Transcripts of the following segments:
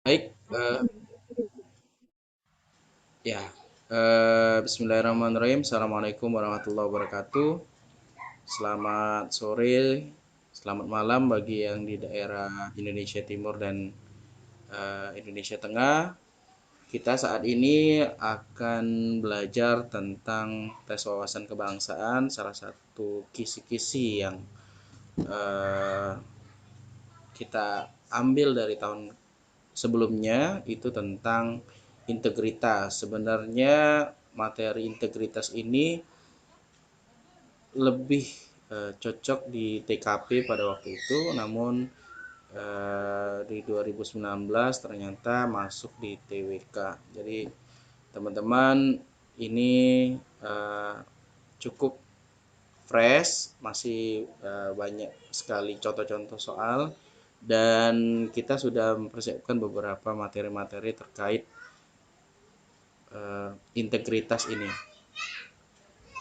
Baik, ya. Bismillahirrahmanirrahim. Assalamualaikum warahmatullahi wabarakatuh. Selamat sore, selamat malam bagi yang di daerah Indonesia Timur dan Indonesia Tengah. Kita saat ini akan belajar tentang tes wawasan kebangsaan, salah satu kisi-kisi yang eh, kita ambil dari tahun sebelumnya itu tentang integritas. Sebenarnya materi integritas ini lebih cocok di TKP pada waktu itu, namun di 2019 ternyata masuk di TWK. Jadi teman-teman ini eh, cukup fresh, masih banyak sekali contoh-contoh soal dan kita sudah mempersiapkan beberapa materi-materi terkait integritas ini.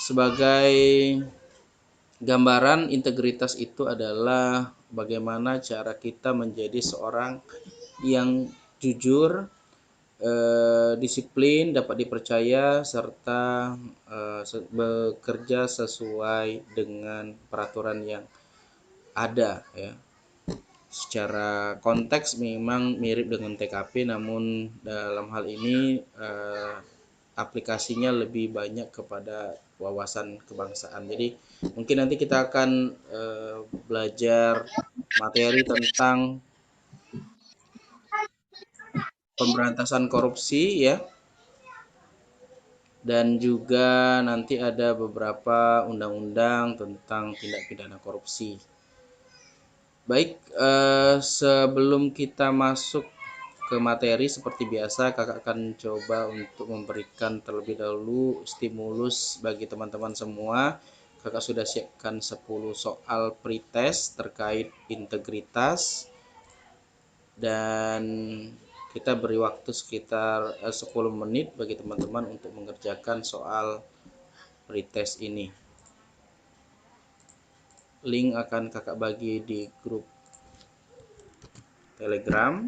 Sebagai gambaran, integritas itu adalah bagaimana cara kita menjadi seorang yang jujur, disiplin, dapat dipercaya, serta bekerja sesuai dengan peraturan yang ada, ya. Secara konteks memang mirip dengan TKP, namun dalam hal ini aplikasinya lebih banyak kepada wawasan kebangsaan. Jadi mungkin nanti kita akan belajar materi tentang pemberantasan korupsi, ya, dan juga nanti ada beberapa undang-undang tentang tindak pidana korupsi. Baik, sebelum kita masuk ke materi seperti biasa, kakak akan coba untuk memberikan terlebih dahulu stimulus bagi teman-teman semua. Kakak sudah siapkan 10 soal pretest terkait integritas dan kita beri waktu sekitar 10 menit bagi teman-teman untuk mengerjakan soal pretest ini. Link akan kakak bagi di grup Telegram.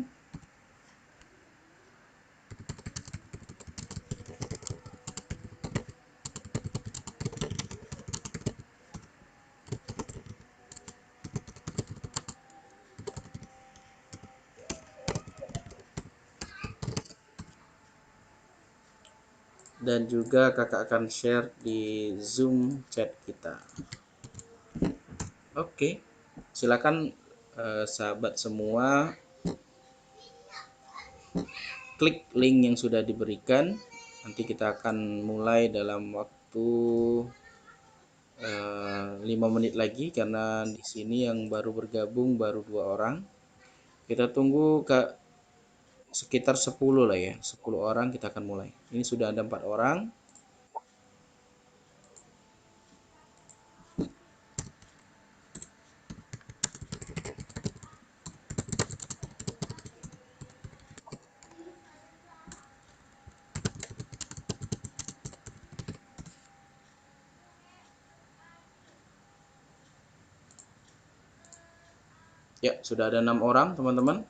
Dan juga kakak akan share di Zoom chat kita. Oke, silakan sahabat semua klik link yang sudah diberikan. Nanti kita akan mulai dalam waktu 5 menit lagi karena di sini yang baru bergabung baru 2 orang. Kita tunggu ke sekitar 10 lah, ya. 10 orang kita akan mulai. Ini sudah ada 4 orang. Ya, sudah ada 6 orang, teman-teman.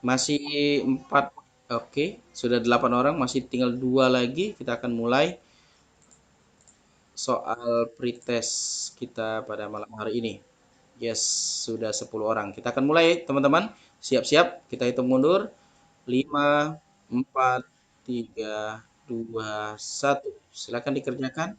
Masih 4. Oke, sudah 8 orang, masih tinggal 2 lagi. Kita akan mulai soal pretest kita pada malam hari ini. Yes, sudah 10 orang. Kita akan mulai, teman-teman. Siap-siap, kita hitung mundur. 5, 4, 3, 2, 1. Silakan dikerjakan.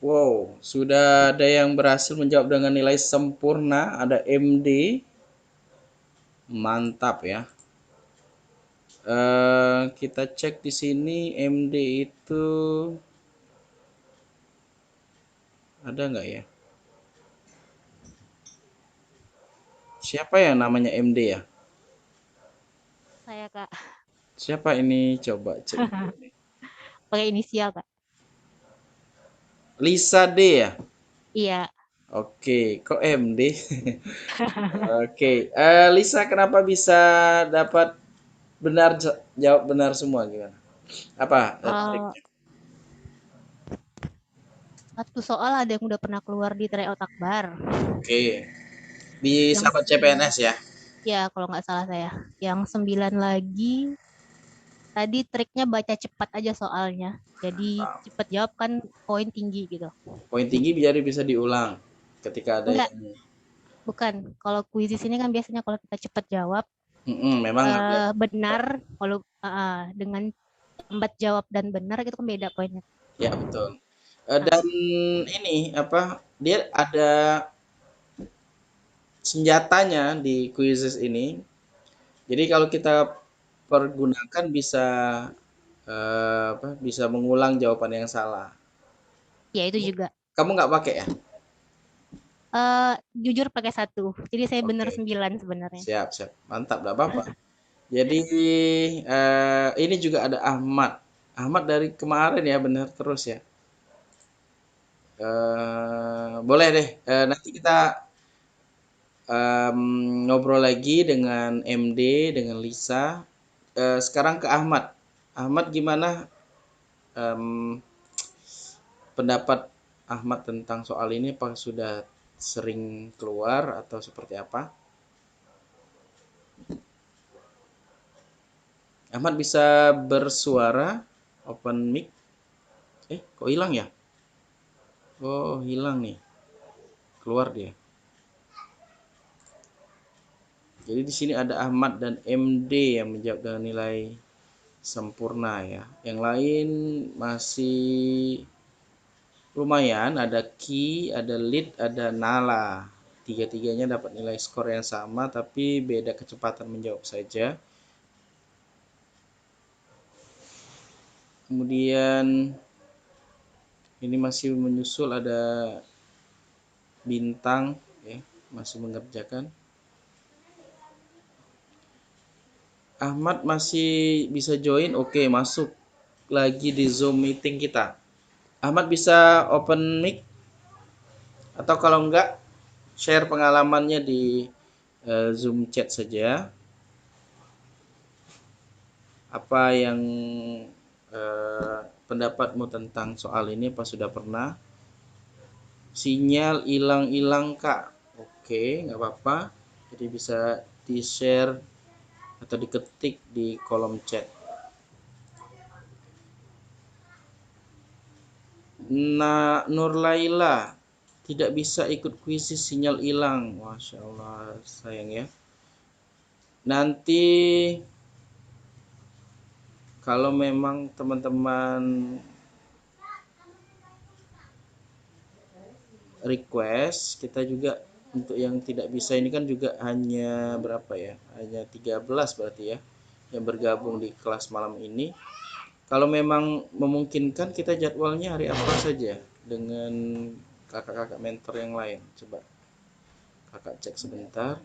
Wow, sudah ada yang berhasil menjawab dengan nilai sempurna. Ada MD, mantap ya. Kita cek di sini MD itu ada nggak ya? Siapa ya namanya MD ya? Saya Kak, Siapa ini? Coba cek dulu nih. pakai inisial Kak. Lisa D ya? Iya, Oke, kok MD? Oke, Lisa kenapa bisa dapat benar jawab benar semua gimana? Apa kalau triknya? satu soal ada yang udah pernah keluar di tryout Akbar. Oke, di Yang sahabat sembilan, CPNS ya. ya kalau nggak salah saya. Yang sembilan lagi, tadi triknya baca cepat aja soalnya. Jadi Mantap. cepat jawab kan poin tinggi gitu. Poin tinggi biar bisa diulang ketika ada Enggak, yang bukan. Kalau kuis di sini kan biasanya kalau kita cepat jawab, memang ada benar. Kalau dengan lambat jawab dan benar itu kan beda poinnya. ya betul. Nah, Dan ini apa? Dia ada senjatanya di quizzes ini. Jadi kalau kita pergunakan bisa apa? Bisa mengulang jawaban yang salah. ya itu juga. Kamu nggak pakai ya? eh Jujur pakai satu. Jadi saya benar Oke, 9 sebenarnya. siap siap, mantap, nggak apa-apa. Jadi ini juga ada Ahmad. Ahmad dari kemarin ya benar terus ya. Boleh deh. Nanti kita em, ngobrol lagi dengan MD, dengan Lisa. Sekarang ke Ahmad. Ahmad gimana em, pendapat Ahmad tentang soal ini? Apakah sudah sering keluar atau seperti apa? Ahmad bisa bersuara, open mic. Kok hilang ya? Oh, hilang nih. Keluar dia. Jadi di sini ada Ahmad dan MD yang menjawab dengan nilai sempurna ya. Yang lain masih lumayan, ada Ki, ada Lid, ada Nala. Tiga-tiganya dapat nilai skor yang sama tapi beda kecepatan menjawab saja. Kemudian ini masih menyusul ada Bintang ya, masih mengerjakan. Ahmad masih bisa join, oke masuk lagi di Zoom meeting kita. Ahmad bisa open mic atau kalau enggak share pengalamannya di Zoom chat saja. Apa yang pendapatmu tentang soal ini? Apa sudah pernah? Sinyal hilang-hilang kak. Oke, nggak apa-apa. Jadi bisa di share atau diketik di kolom chat. Nah, Nurlaila tidak bisa ikut kuisis sinyal hilang. Masya Allah, sayang ya. Nanti kalau memang teman-teman request, kita juga untuk yang tidak bisa ini kan juga hanya berapa ya? Hanya 13 berarti ya yang bergabung di kelas malam ini. Kalau memang memungkinkan kita jadwalnya hari apa saja dengan kakak-kakak mentor yang lain. Coba kakak cek sebentar.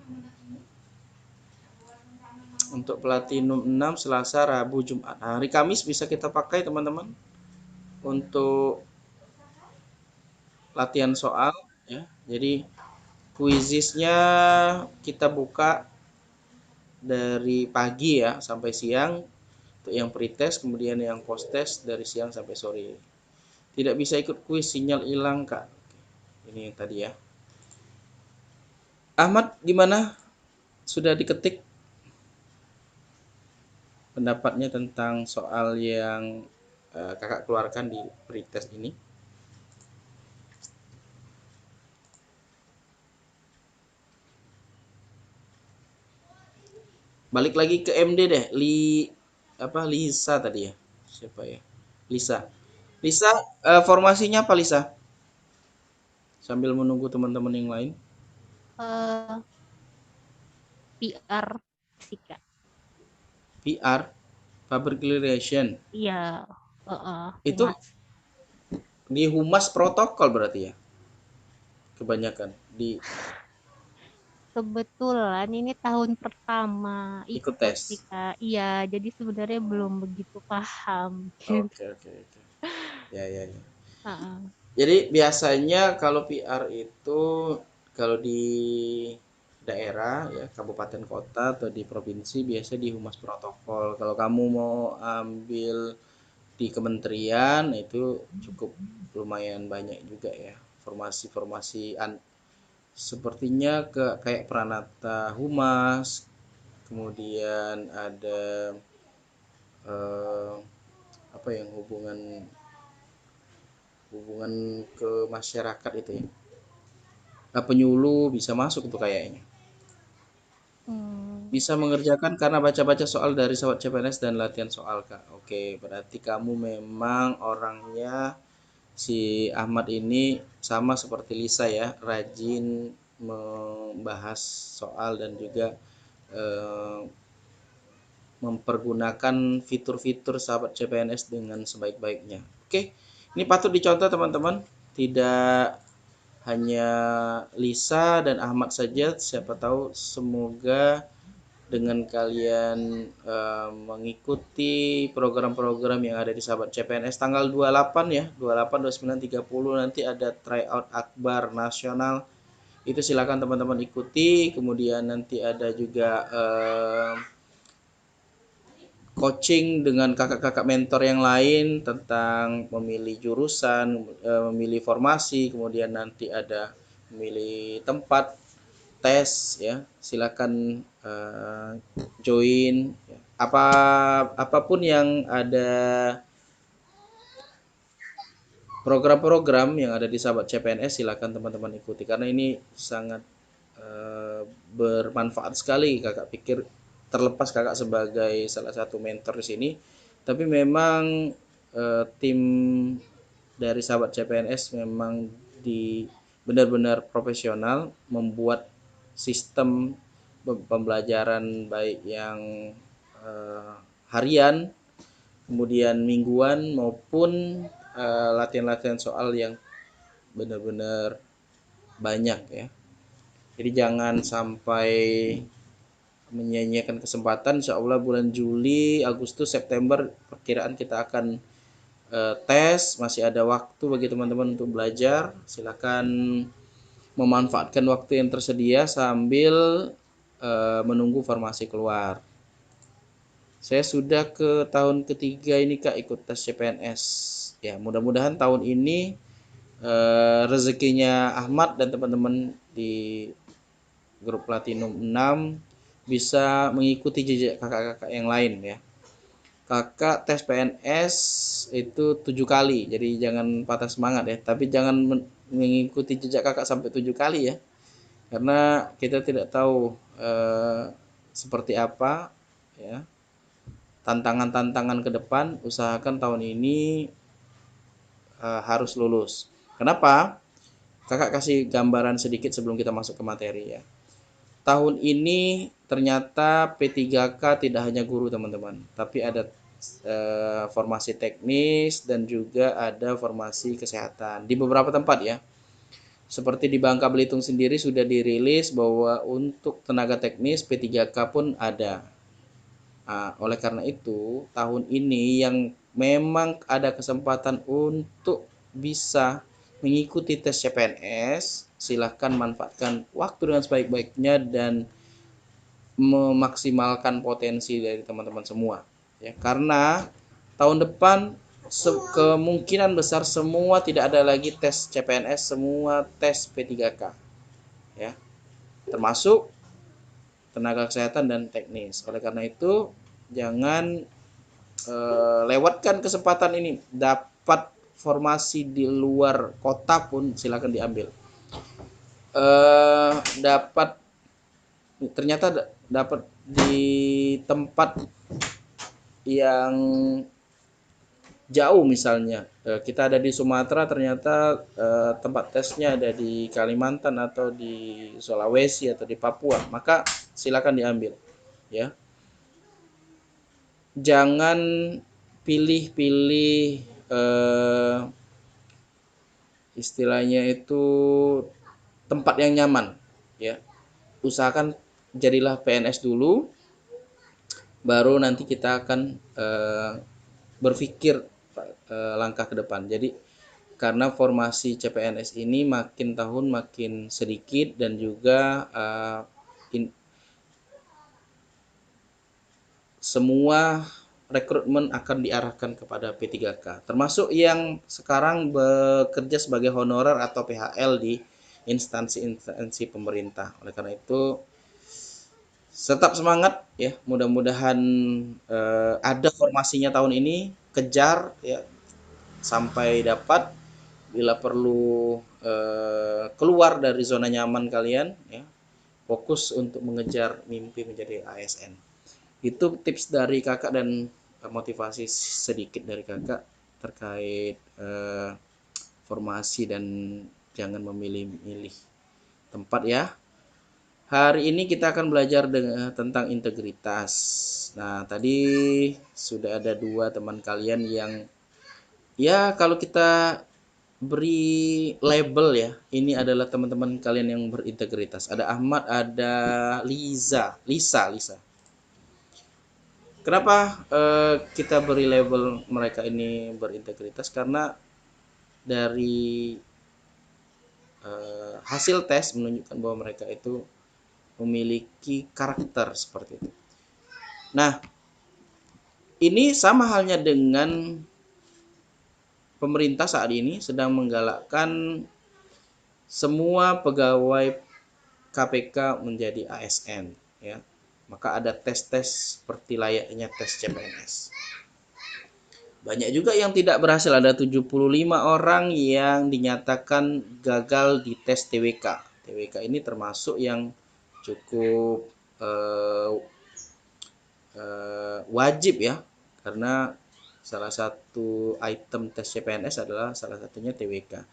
Untuk Platinum 6 Selasa, Rabu, Jumat. Nah, hari Kamis bisa kita pakai teman-teman untuk latihan soal ya. Jadi kuisisnya kita buka dari pagi ya sampai siang untuk yang pretest, kemudian yang post test dari siang sampai sore. Tidak bisa ikut kuis, sinyal hilang kak. Ini yang tadi ya. Ahmad gimana? Sudah diketik pendapatnya tentang soal yang kakak keluarkan di pretest ini? Balik lagi ke MD deh. Apa Lisa tadi ya? Siapa ya? Lisa. Lisa, formasinya apa Lisa? sambil menunggu teman-teman yang lain. eh PR sih Kak. PR, Public Relation. Iya, Itu humas. di humas protokol berarti ya, kebanyakan di Kebetulan ini tahun pertama ikut ikut sih tes. Kak. Iya, jadi sebenarnya belum begitu paham gitu. Oke, oke, oke. Ya, ya, ya. Heeh. Jadi biasanya kalau PR itu kalau di daerah ya, kabupaten kota atau di provinsi biasa di humas protokol. Kalau kamu mau ambil di kementerian itu cukup lumayan banyak juga ya. Formasi-formasi sepertinya kayak Pranata Humas, kemudian ada eh, apa yang hubungan hubungan ke masyarakat itu ya. Penyuluh bisa masuk itu kayaknya. Hmm, Bisa mengerjakan karena baca-baca soal dari sahabat CPNS dan latihan soal Kak. Oke, berarti kamu memang orangnya si Ahmad ini sama seperti Lisa ya, rajin membahas soal dan juga eh, mempergunakan fitur-fitur sahabat CPNS dengan sebaik-baiknya. Oke, ini patut dicontoh teman-teman. Tidak hanya Lisa dan Ahmad saja, siapa tahu semoga dengan kalian mengikuti program-program yang ada di sahabat CPNS tanggal 28 ya, 28, 29, 30 nanti ada tryout akbar nasional. Itu silakan teman-teman ikuti. Kemudian nanti ada juga coaching dengan kakak-kakak mentor yang lain tentang memilih jurusan, memilih formasi, kemudian nanti ada memilih tempat tes ya. Silakan join apa apapun yang ada program-program yang ada di sahabat CPNS silakan teman-teman ikuti karena ini sangat bermanfaat sekali. Kakak pikir terlepas kakak sebagai salah satu mentor di sini, tapi memang tim dari sahabat CPNS memang di benar-benar profesional membuat sistem pembelajaran baik yang harian, kemudian mingguan maupun latihan-latihan soal yang benar-benar banyak ya. Jadi jangan sampai menyia-nyiakan kesempatan. Insya Allah bulan Juli, Agustus, September perkiraan kita akan tes. Masih ada waktu bagi teman-teman untuk belajar. Silakan memanfaatkan waktu yang tersedia sambil menunggu formasi keluar. Saya sudah ke tahun ketiga ini Kak ikut tes CPNS. Ya, mudah-mudahan tahun ini rezekinya Ahmad dan teman-teman di grup Platinum 6 bisa mengikuti jejak kakak-kakak yang lain ya. Kakak tes PNS itu 7 kali, jadi jangan patah semangat ya. Tapi jangan mengikuti jejak kakak sampai 7 kali ya, karena kita tidak tahu seperti apa ya tantangan-tantangan ke depan. Usahakan tahun ini harus lulus. Kenapa? Kakak kasih gambaran sedikit sebelum kita masuk ke materi ya. Tahun ini ternyata P3K tidak hanya guru teman-teman, tapi ada formasi teknis dan juga ada formasi kesehatan di beberapa tempat ya. Seperti di Bangka Belitung sendiri sudah dirilis bahwa untuk tenaga teknis P3K pun ada. Nah, oleh karena itu, tahun ini yang memang ada kesempatan untuk bisa mengikuti tes CPNS, silahkan manfaatkan waktu dengan sebaik-baiknya dan memaksimalkan potensi dari teman-teman semua. Ya, karena tahun depan kemungkinan besar semua tidak ada lagi tes CPNS, semua tes P3K. Ya, termasuk tenaga kesehatan dan teknis. Oleh karena itu, jangan lewatkan kesempatan ini. Dapat formasi di luar kota pun silakan diambil. Dapat ternyata dapat di tempat yang jauh misalnya kita ada di Sumatera ternyata tempat tesnya ada di Kalimantan atau di Sulawesi atau di Papua, maka silakan diambil ya. Jangan pilih-pilih istilahnya itu tempat yang nyaman ya. Usahakan jadilah PNS dulu, baru nanti kita akan berpikir langkah ke depan. Jadi karena formasi CPNS ini makin tahun makin sedikit dan juga semua rekrutmen akan diarahkan kepada P3K, termasuk yang sekarang bekerja sebagai honorer atau PHL di instansi-instansi pemerintah. Oleh karena itu tetap semangat ya, mudah-mudahan ada formasinya tahun ini, kejar ya sampai dapat, bila perlu keluar dari zona nyaman kalian ya, fokus untuk mengejar mimpi menjadi ASN. Itu tips dari kakak dan motivasi sedikit dari kakak terkait formasi dan jangan memilih-milih tempat ya. Hari ini kita akan belajar tentang integritas. Nah, tadi sudah ada dua teman kalian yang ya kalau kita beri label ya, ini adalah teman-teman kalian yang berintegritas. Ada Ahmad, ada Lisa. Kenapa kita beri label mereka ini berintegritas? Karena dari hasil tes menunjukkan bahwa mereka itu memiliki karakter seperti itu. Nah, ini sama halnya dengan pemerintah saat ini sedang menggalakkan semua pegawai KPK menjadi ASN ya. Maka ada tes-tes seperti layaknya tes CPNS. Banyak juga yang tidak berhasil, ada 75 orang yang dinyatakan gagal di tes TWK. TWK ini termasuk yang cukup wajib ya, karena salah satu item tes CPNS adalah salah satunya TWK.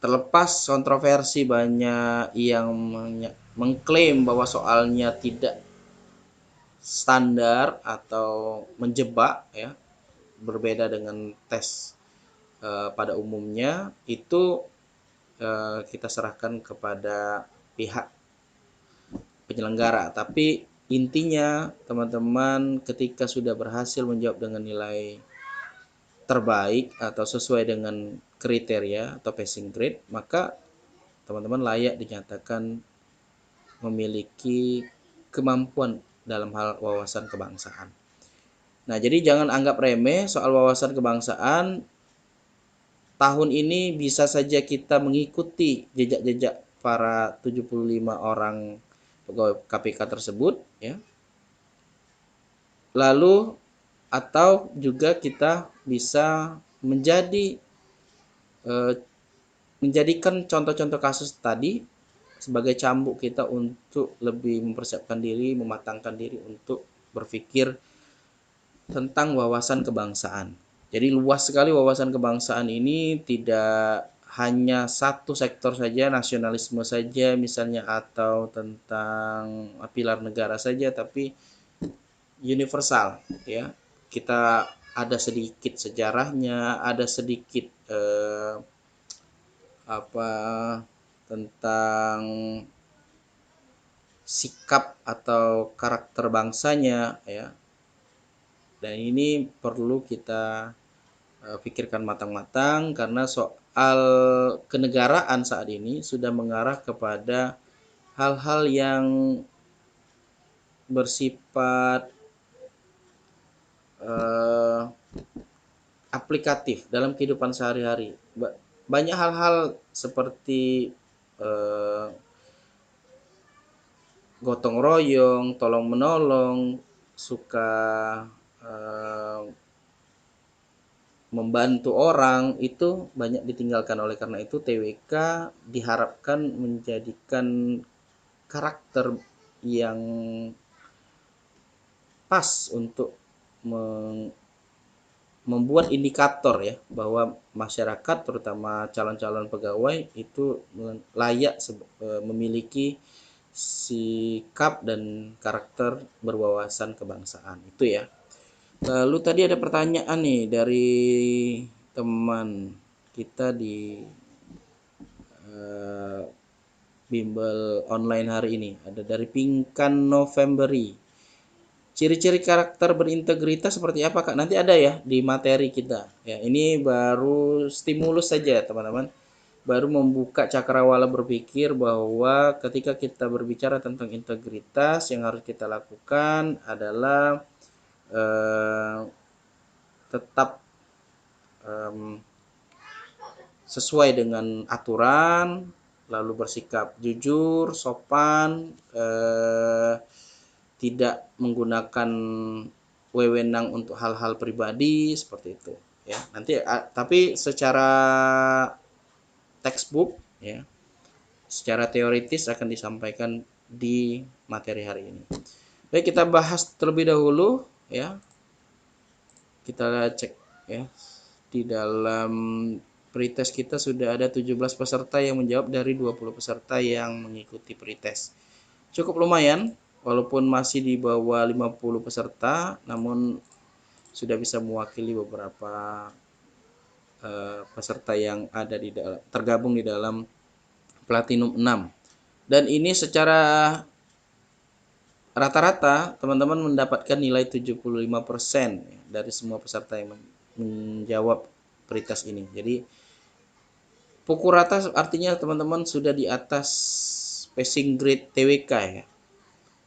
Terlepas kontroversi banyak yang mengklaim bahwa soalnya tidak standar atau menjebak ya, berbeda dengan tes pada umumnya, itu kita serahkan kepada pihak penyelenggara. Tapi intinya teman-teman ketika sudah berhasil menjawab dengan nilai terbaik atau sesuai dengan kriteria atau passing grade, maka teman-teman layak dinyatakan memiliki kemampuan dalam hal wawasan kebangsaan. Nah, jadi jangan anggap remeh soal wawasan kebangsaan. Tahun ini bisa saja kita mengikuti jejak-jejak para 75 orang pegawai KPK tersebut ya. Lalu atau juga kita bisa menjadikan contoh-contoh kasus tadi sebagai cambuk kita untuk lebih mempersiapkan diri, mematangkan diri untuk berpikir tentang wawasan kebangsaan. Jadi luas sekali wawasan kebangsaan ini, tidak hanya satu sektor saja, nasionalisme saja misalnya, atau tentang pilar negara saja, tapi universal ya. Kita ada sedikit sejarahnya, ada sedikit apa tentang sikap atau karakter bangsanya ya. Dan ini perlu kita pikirkan matang-matang, karena soal kenegaraan saat ini sudah mengarah kepada hal-hal yang bersifat eh, aplikatif dalam kehidupan sehari-hari. Banyak hal-hal seperti eh, gotong royong, tolong menolong, suka eh, membantu orang itu banyak ditinggalkan. Oleh karena itu TWK diharapkan menjadikan karakter yang pas untuk membuat indikator ya bahwa masyarakat terutama calon-calon pegawai itu layak memiliki sikap dan karakter berwawasan kebangsaan itu ya. Lalu tadi ada pertanyaan nih dari teman kita di bimbel online hari ini. Ada dari Pinkan Novemberi. Ciri-ciri karakter berintegritas seperti apa Kak? Nanti ada ya di materi kita. Ya, ini baru stimulus saja teman-teman. Baru membuka cakrawala berpikir bahwa ketika kita berbicara tentang integritas yang harus kita lakukan adalah tetap sesuai dengan aturan, lalu bersikap jujur, sopan, tidak menggunakan wewenang untuk hal-hal pribadi seperti itu ya. Nanti tapi secara textbook ya, secara teoritis akan disampaikan di materi hari ini. Baik, kita bahas terlebih dahulu ya. Kita cek ya. Di dalam pretest kita sudah ada 17 peserta yang menjawab dari 20 peserta yang mengikuti pretest. Cukup lumayan, walaupun masih di bawah 50 peserta, namun sudah bisa mewakili beberapa peserta yang ada di tergabung di dalam Platinum 6. Dan ini secara rata-rata teman-teman mendapatkan nilai 75% dari semua peserta yang menjawab pretest ini. Jadi pukul rata artinya teman-teman sudah di atas passing grade TWK ya.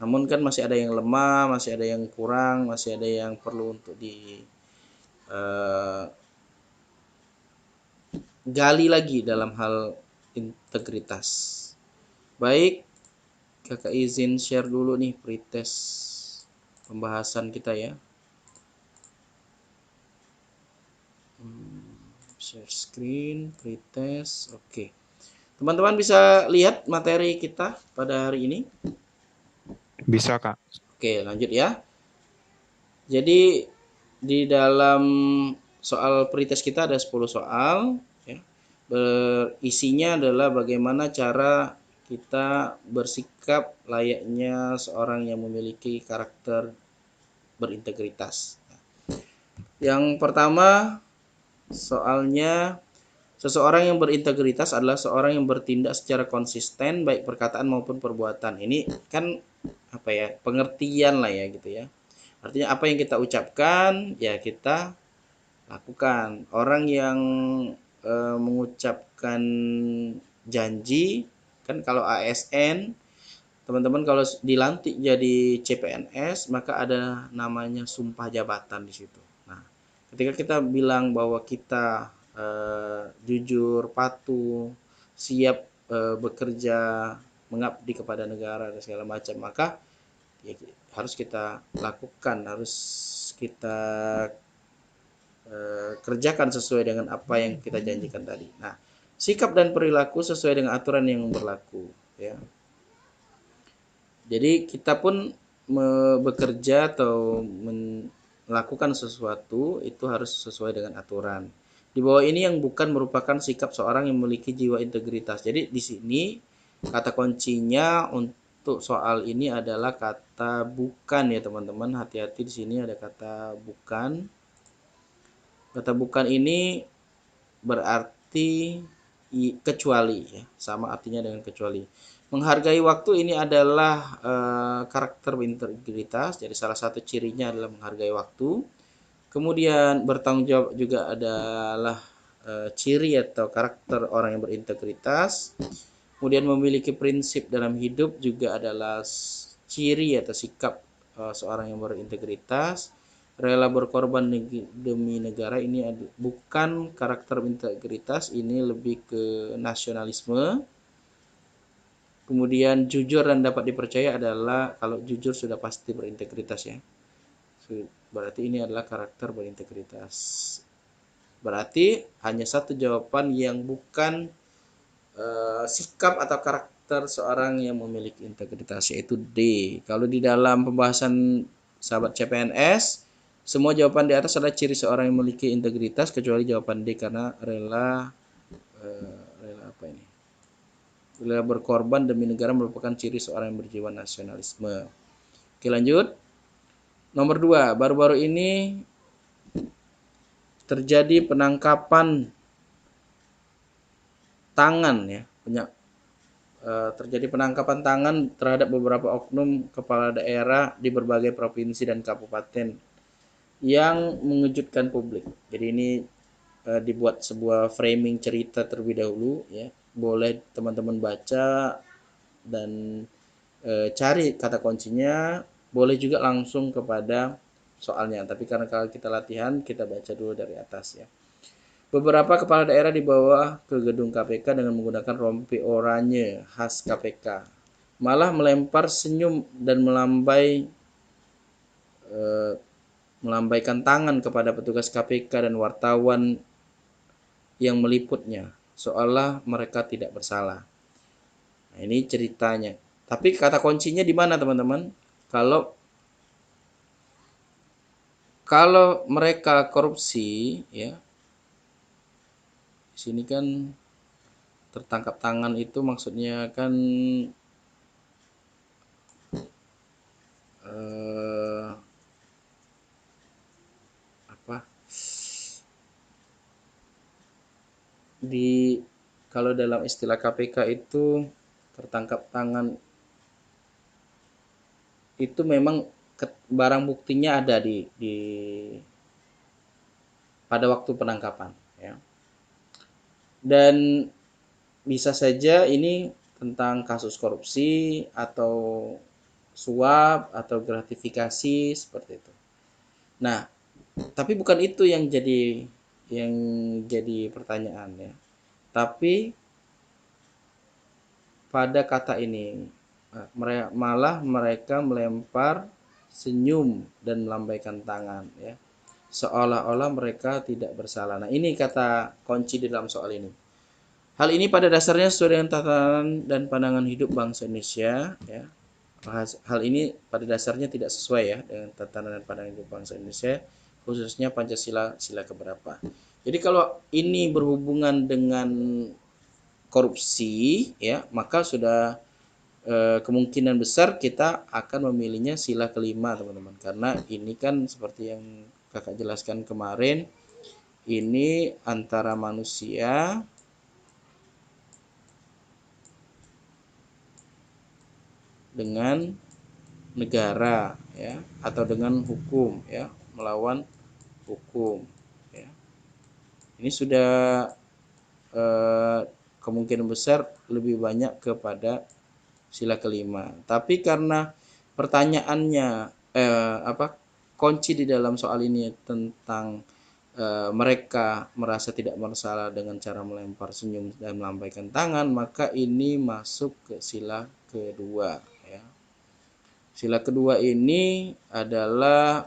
Namun kan masih ada yang lemah, masih ada yang kurang, masih ada yang perlu untuk gali lagi dalam hal integritas. Baik, Kakak izin share dulu nih pretest pembahasan kita ya. Share screen, pretest, oke. Teman-teman bisa lihat materi kita pada hari ini? Bisa, Kak. Oke, lanjut ya. Jadi di dalam soal pretest kita ada 10 soal ya. Isinya adalah bagaimana cara kita bersikap layaknya seorang yang memiliki karakter berintegritas. Yang pertama soalnya, seseorang yang berintegritas adalah seorang yang bertindak secara konsisten baik perkataan maupun perbuatan. Ini kan apa ya, pengertian lah ya gitu ya. Artinya apa yang kita ucapkan ya kita lakukan. Orang yang mengucapkan janji kan, kalau ASN teman-teman kalau dilantik jadi CPNS maka ada namanya sumpah jabatan di situ. Nah, ketika kita bilang bahwa kita jujur, patuh, siap bekerja, mengabdi kepada negara dan segala macam, maka ya, harus kita lakukan, harus kita kerjakan sesuai dengan apa yang kita janjikan tadi. Nah, sikap dan perilaku sesuai dengan aturan yang berlaku ya. Jadi kita pun bekerja atau melakukan sesuatu itu harus sesuai dengan aturan. Di bawah ini yang bukan merupakan sikap seorang yang memiliki jiwa integritas. Jadi di sini kata kuncinya untuk soal ini adalah kata bukan ya teman-teman. Hati-hati, di sini ada kata bukan. Kata bukan ini berarti kecuali ya, sama artinya dengan kecuali. Menghargai waktu ini adalah karakter berintegritas. Jadi salah satu cirinya adalah menghargai waktu. Kemudian bertanggung jawab juga adalah ciri atau karakter orang yang berintegritas. Kemudian memiliki prinsip dalam hidup juga adalah ciri atau sikap seorang yang berintegritas. Rela berkorban demi negara ini bukan karakter integritas, ini lebih ke nasionalisme. Kemudian jujur dan dapat dipercaya adalah, kalau jujur sudah pasti berintegritas ya. Berarti ini adalah karakter berintegritas. Berarti hanya satu jawaban yang bukan sikap atau karakter seorang yang memiliki integritas, yaitu D. Kalau di dalam pembahasan sahabat CPNS Semua jawaban di atas adalah ciri seorang yang memiliki integritas kecuali jawaban D karena rela apa ini? Rela berkorban demi negara merupakan ciri seorang yang berjiwa nasionalisme. Oke, lanjut. Nomor 2, baru-baru ini terjadi penangkapan tangan ya, terjadi penangkapan tangan terhadap beberapa oknum kepala daerah di berbagai provinsi dan kabupaten yang mengejutkan publik. Jadi ini dibuat sebuah framing cerita terlebih dahulu ya. Boleh teman-teman baca dan cari kata kuncinya, boleh juga langsung kepada soalnya. Tapi karena kalau kita latihan, kita baca dulu dari atas ya. Beberapa kepala daerah dibawa ke gedung KPK dengan menggunakan rompi oranye khas KPK. Malah melempar senyum dan melambaikan tangan kepada petugas KPK dan wartawan yang meliputnya, seolah mereka tidak bersalah. Nah, ini ceritanya. Tapi kata kuncinya di mana, teman-teman? Kalau mereka korupsi, ya, di sini kan tertangkap tangan itu maksudnya kan apa? Kalau dalam istilah KPK itu tertangkap tangan itu memang barang buktinya ada di pada waktu penangkapan ya. Dan bisa saja ini tentang kasus korupsi atau suap atau gratifikasi seperti itu. Nah, tapi bukan itu yang jadi pertanyaan ya. Tapi pada kata ini malah mereka melempar senyum dan melambaikan tangan ya. Seolah-olah mereka tidak bersalah. Nah, ini kata kunci di dalam soal ini. Hal ini pada dasarnya sesuai dengan tatanan dan pandangan hidup bangsa Indonesia ya. Hal ini pada dasarnya tidak sesuai ya dengan tatanan dan pandangan hidup bangsa Indonesia, khususnya Pancasila sila keberapa. Jadi kalau ini berhubungan dengan korupsi ya, maka sudah kemungkinan besar kita akan memilihnya sila kelima, teman-teman. Karena ini kan seperti yang Kakak jelaskan kemarin, ini antara manusia dengan negara ya, atau dengan hukum ya, melawan hukum ya. Ini sudah kemungkinan besar lebih banyak kepada sila kelima. Tapi karena pertanyaannya kunci di dalam soal ini tentang mereka merasa tidak bersalah dengan cara melempar senyum dan melambaikan tangan, maka ini masuk ke sila kedua ya. Sila kedua ini adalah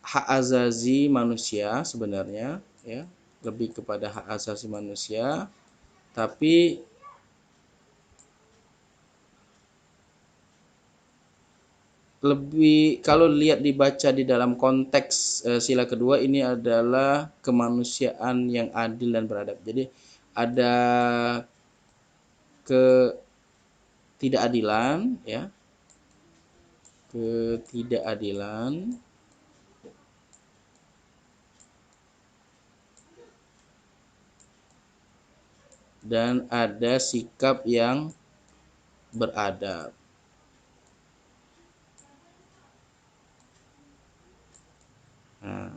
hak asasi manusia sebenarnya ya, lebih kepada hak asasi manusia, tapi lebih kalau lihat dibaca di dalam konteks sila kedua ini adalah kemanusiaan yang adil dan beradab. Jadi ada ketidakadilan ya, ketidakadilan dan ada sikap yang beradab. Nah,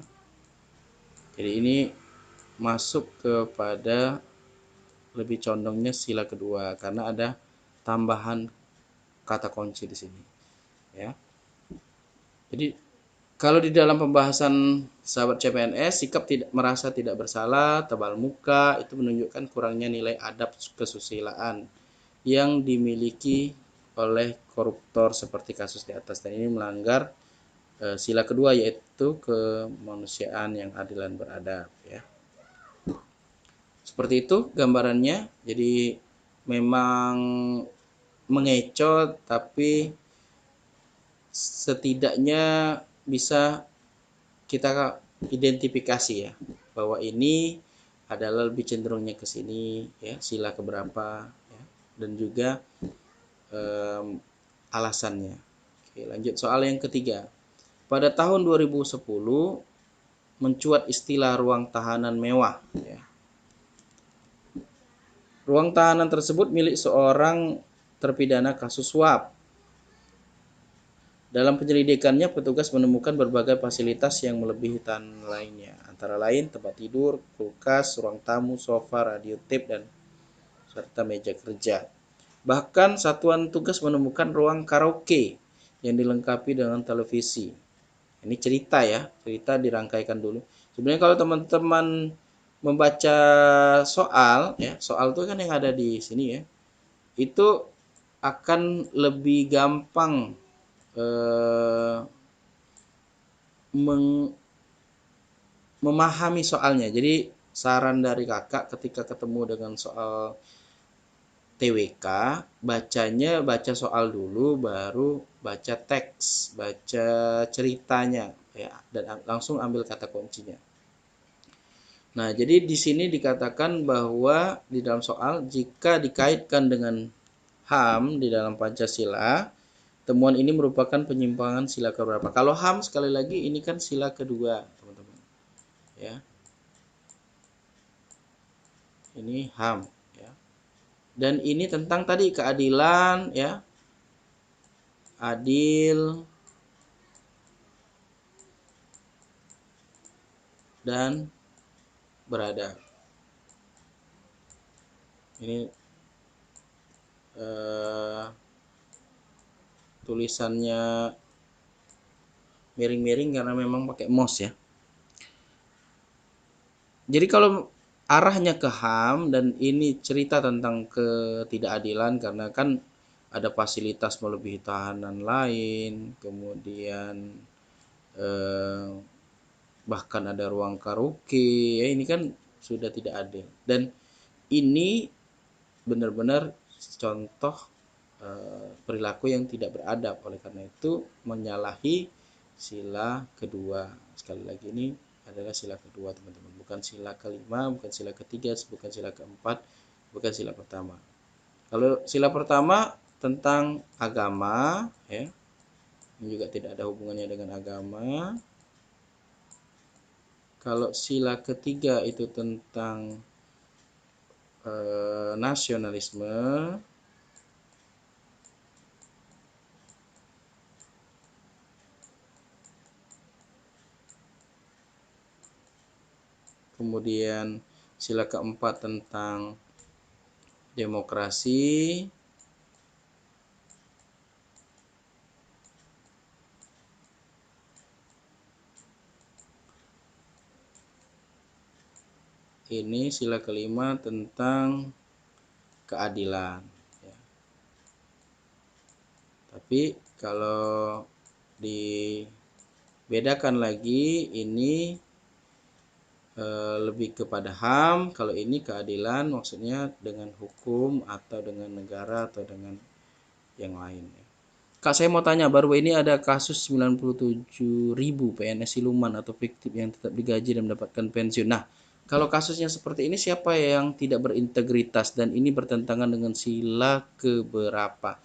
jadi ini masuk kepada lebih condongnya sila kedua karena ada tambahan kata kunci di sini ya. Jadi kalau di dalam pembahasan sahabat CPNS, sikap merasa tidak bersalah, tebal muka itu menunjukkan kurangnya nilai adab kesusilaan yang dimiliki oleh koruptor seperti kasus di atas, dan ini melanggar sila kedua yaitu kemanusiaan yang adil dan beradab ya. Seperti itu gambarannya. Jadi memang mengecoh, tapi setidaknya bisa kita identifikasi ya bahwa ini adalah lebih cenderungnya ke sini ya, sila keberapa ya, dan juga alasannya. Oke, lanjut soal yang ketiga. Pada tahun 2010 mencuat istilah ruang tahanan mewah ya. Ruang tahanan tersebut milik seorang terpidana kasus suap. Dalam penyelidikannya, petugas menemukan berbagai fasilitas yang melebihi tahanan lainnya, antara lain tempat tidur, kulkas, ruang tamu, sofa, radio tape, dan serta meja kerja. Bahkan satuan tugas menemukan ruang karaoke yang dilengkapi dengan televisi. Ini cerita ya, cerita dirangkaikan dulu. Sebenarnya kalau teman-teman membaca soal, ya soal itu kan yang ada di sini ya, itu akan lebih gampang memahami soalnya. Jadi saran dari kakak ketika ketemu dengan soal TWK, bacanya baca soal dulu, baru baca teks, baca ceritanya, ya, dan langsung ambil kata kuncinya. Nah, jadi di sini dikatakan bahwa di dalam soal jika dikaitkan dengan HAM di dalam Pancasila, temuan ini merupakan penyimpangan sila keberapa. Kalau HAM sekali lagi ini kan sila kedua, teman-teman. Ya. Ini HAM, ya. Dan ini tentang tadi keadilan, ya. Adil dan beradab. Ini tulisannya miring-miring karena memang pakai mouse ya. Jadi kalau arahnya ke HAM dan ini cerita tentang ketidakadilan karena kan ada fasilitas melebihi tahanan lain, kemudian bahkan ada ruang karaoke, ya ini kan sudah tidak adil. Dan ini benar-benar contoh perilaku yang tidak beradab, oleh karena itu menyalahi sila kedua. Sekali lagi ini adalah sila kedua, teman-teman, bukan sila kelima, bukan sila ketiga, bukan sila keempat, bukan sila pertama. Kalau sila pertama tentang agama ya, ini juga tidak ada hubungannya dengan agama. Kalau sila ketiga itu tentang nasionalisme. Kemudian sila keempat tentang demokrasi. Ini sila kelima tentang keadilan. Ya. Tapi kalau dibedakan lagi, ini lebih kepada HAM, kalau ini keadilan maksudnya dengan hukum atau dengan negara atau dengan yang lain. Kak, saya mau tanya, baru ini ada kasus 97.000 PNS siluman atau fiktif yang tetap digaji dan mendapatkan pensiun. Nah, kalau kasusnya seperti ini, siapa yang tidak berintegritas dan ini bertentangan dengan sila keberapa?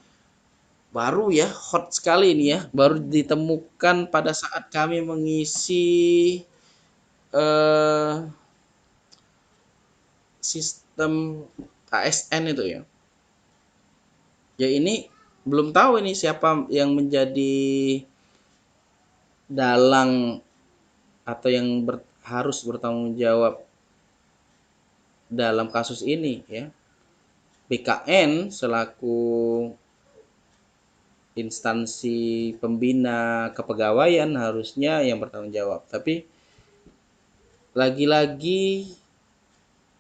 Baru ya, hot sekali ini ya, baru ditemukan pada saat kami mengisi sistem ASN itu ya. Ya ini belum tahu ini siapa yang menjadi dalang atau yang harus bertanggung jawab dalam kasus ini ya. BKN selaku instansi pembina kepegawaian harusnya yang bertanggung jawab. Tapi lagi-lagi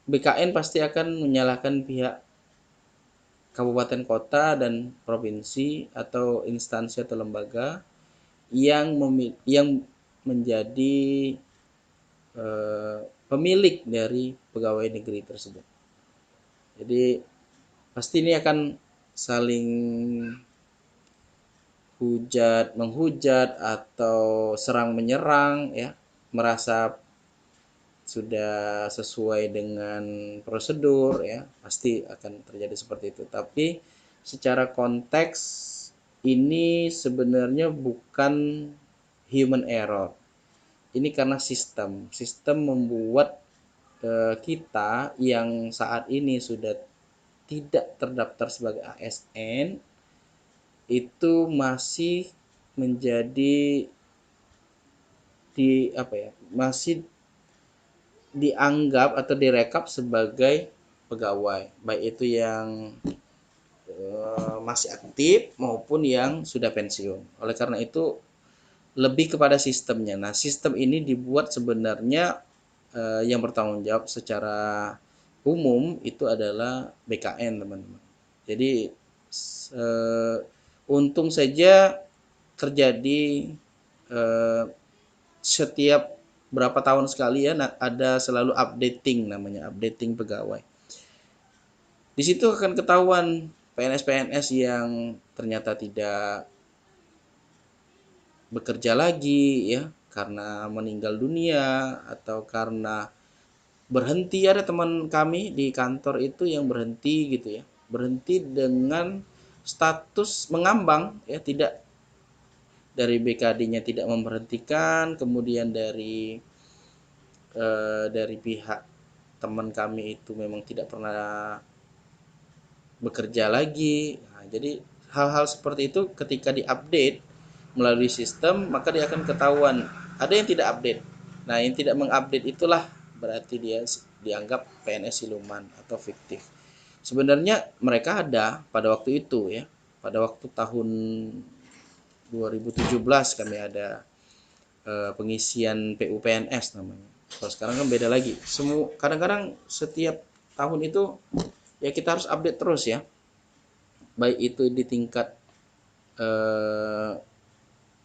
BKN pasti akan menyalahkan pihak kabupaten kota dan provinsi atau instansi atau lembaga yang menjadi pemilik dari pegawai negeri tersebut. Jadi pasti ini akan saling hujat menghujat atau serang menyerang ya, merasa sudah sesuai dengan prosedur ya, pasti akan terjadi seperti itu. Tapi secara konteks ini sebenarnya bukan human error. Ini karena sistem membuat kita yang saat ini sudah tidak terdaftar sebagai ASN itu masih menjadi masih dianggap atau direkap sebagai pegawai, baik itu yang masih aktif maupun yang sudah pensiun. Oleh karena itu lebih kepada sistemnya. Nah, sistem ini dibuat sebenarnya yang bertanggung jawab secara umum itu adalah BKN, teman-teman. Jadi untung saja terjadi setiap berapa tahun sekali ya ada selalu updating, namanya updating pegawai. Di situ akan ketahuan PNS-PNS yang ternyata tidak bekerja lagi ya karena meninggal dunia atau karena berhenti. Ada teman kami di kantor itu yang berhenti gitu ya, berhenti dengan status mengambang ya, tidak dari BKD-nya tidak memberhentikan, kemudian dari pihak teman kami itu memang tidak pernah bekerja lagi. Nah, jadi hal-hal seperti itu ketika diupdate melalui sistem, maka dia akan ketahuan ada yang tidak update. Nah, yang tidak mengupdate itulah berarti dia dianggap PNS siluman atau fiktif. Sebenarnya mereka ada pada waktu itu ya. Pada waktu tahun 2017 kami ada pengisian PUPNS namanya. Kalau sekarang kan beda lagi. Semua kadang-kadang setiap tahun itu ya kita harus update terus ya. Baik itu di tingkat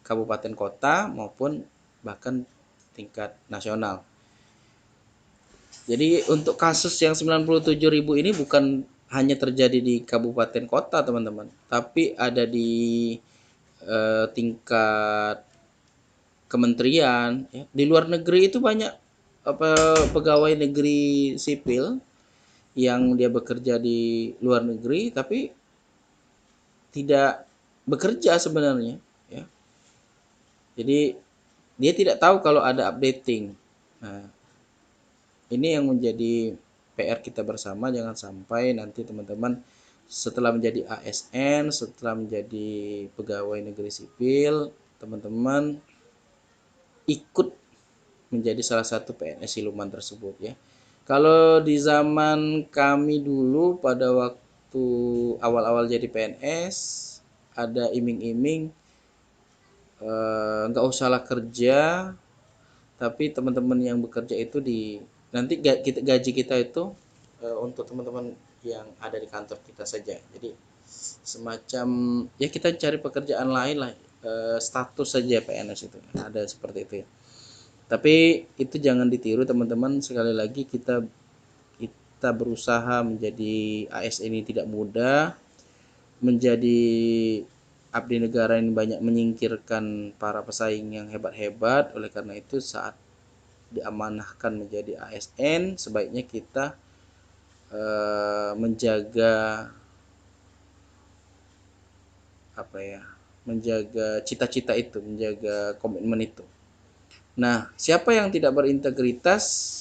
kabupaten kota maupun bahkan tingkat nasional. Jadi untuk kasus yang 97.000 ini bukan hanya terjadi di kabupaten kota, teman-teman, tapi ada di tingkat kementerian ya. Di luar negeri itu banyak pegawai negeri sipil yang dia bekerja di luar negeri tapi tidak bekerja sebenarnya ya. Jadi dia tidak tahu kalau ada updating. Nah, ini yang menjadi PR kita bersama, jangan sampai nanti teman-teman setelah menjadi ASN, setelah menjadi pegawai negeri sipil, teman-teman ikut menjadi salah satu PNS siluman tersebut ya. Kalau di zaman kami dulu pada waktu awal-awal jadi PNS ada iming-iming nggak usahlah kerja, tapi teman-teman yang bekerja itu nanti gaji kita itu untuk teman-teman yang ada di kantor kita saja. Jadi semacam ya kita cari pekerjaan lain lah, status saja PNS itu ada seperti itu ya. Tapi itu jangan ditiru teman-teman, sekali lagi kita berusaha menjadi ASN ini tidak mudah, menjadi abdi negara ini banyak menyingkirkan para pesaing yang hebat-hebat. Oleh karena itu saat diamanahkan menjadi ASN sebaiknya kita menjaga menjaga cita-cita itu, menjaga komitmen itu. Nah, siapa yang tidak berintegritas?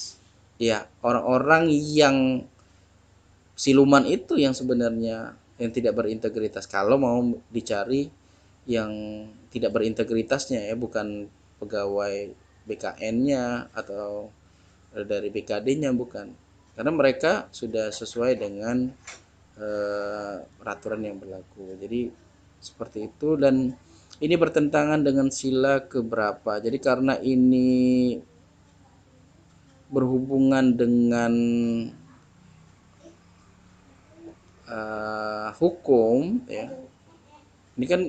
Ya, orang-orang yang siluman itu yang sebenarnya yang tidak berintegritas. Kalau mau dicari yang tidak berintegritasnya ya, bukan pegawai BKN-nya atau dari BKD-nya, bukan. Karena mereka sudah sesuai dengan peraturan yang berlaku. Jadi seperti itu, dan ini bertentangan dengan sila keberapa. Jadi karena ini berhubungan dengan hukum ya, ini kan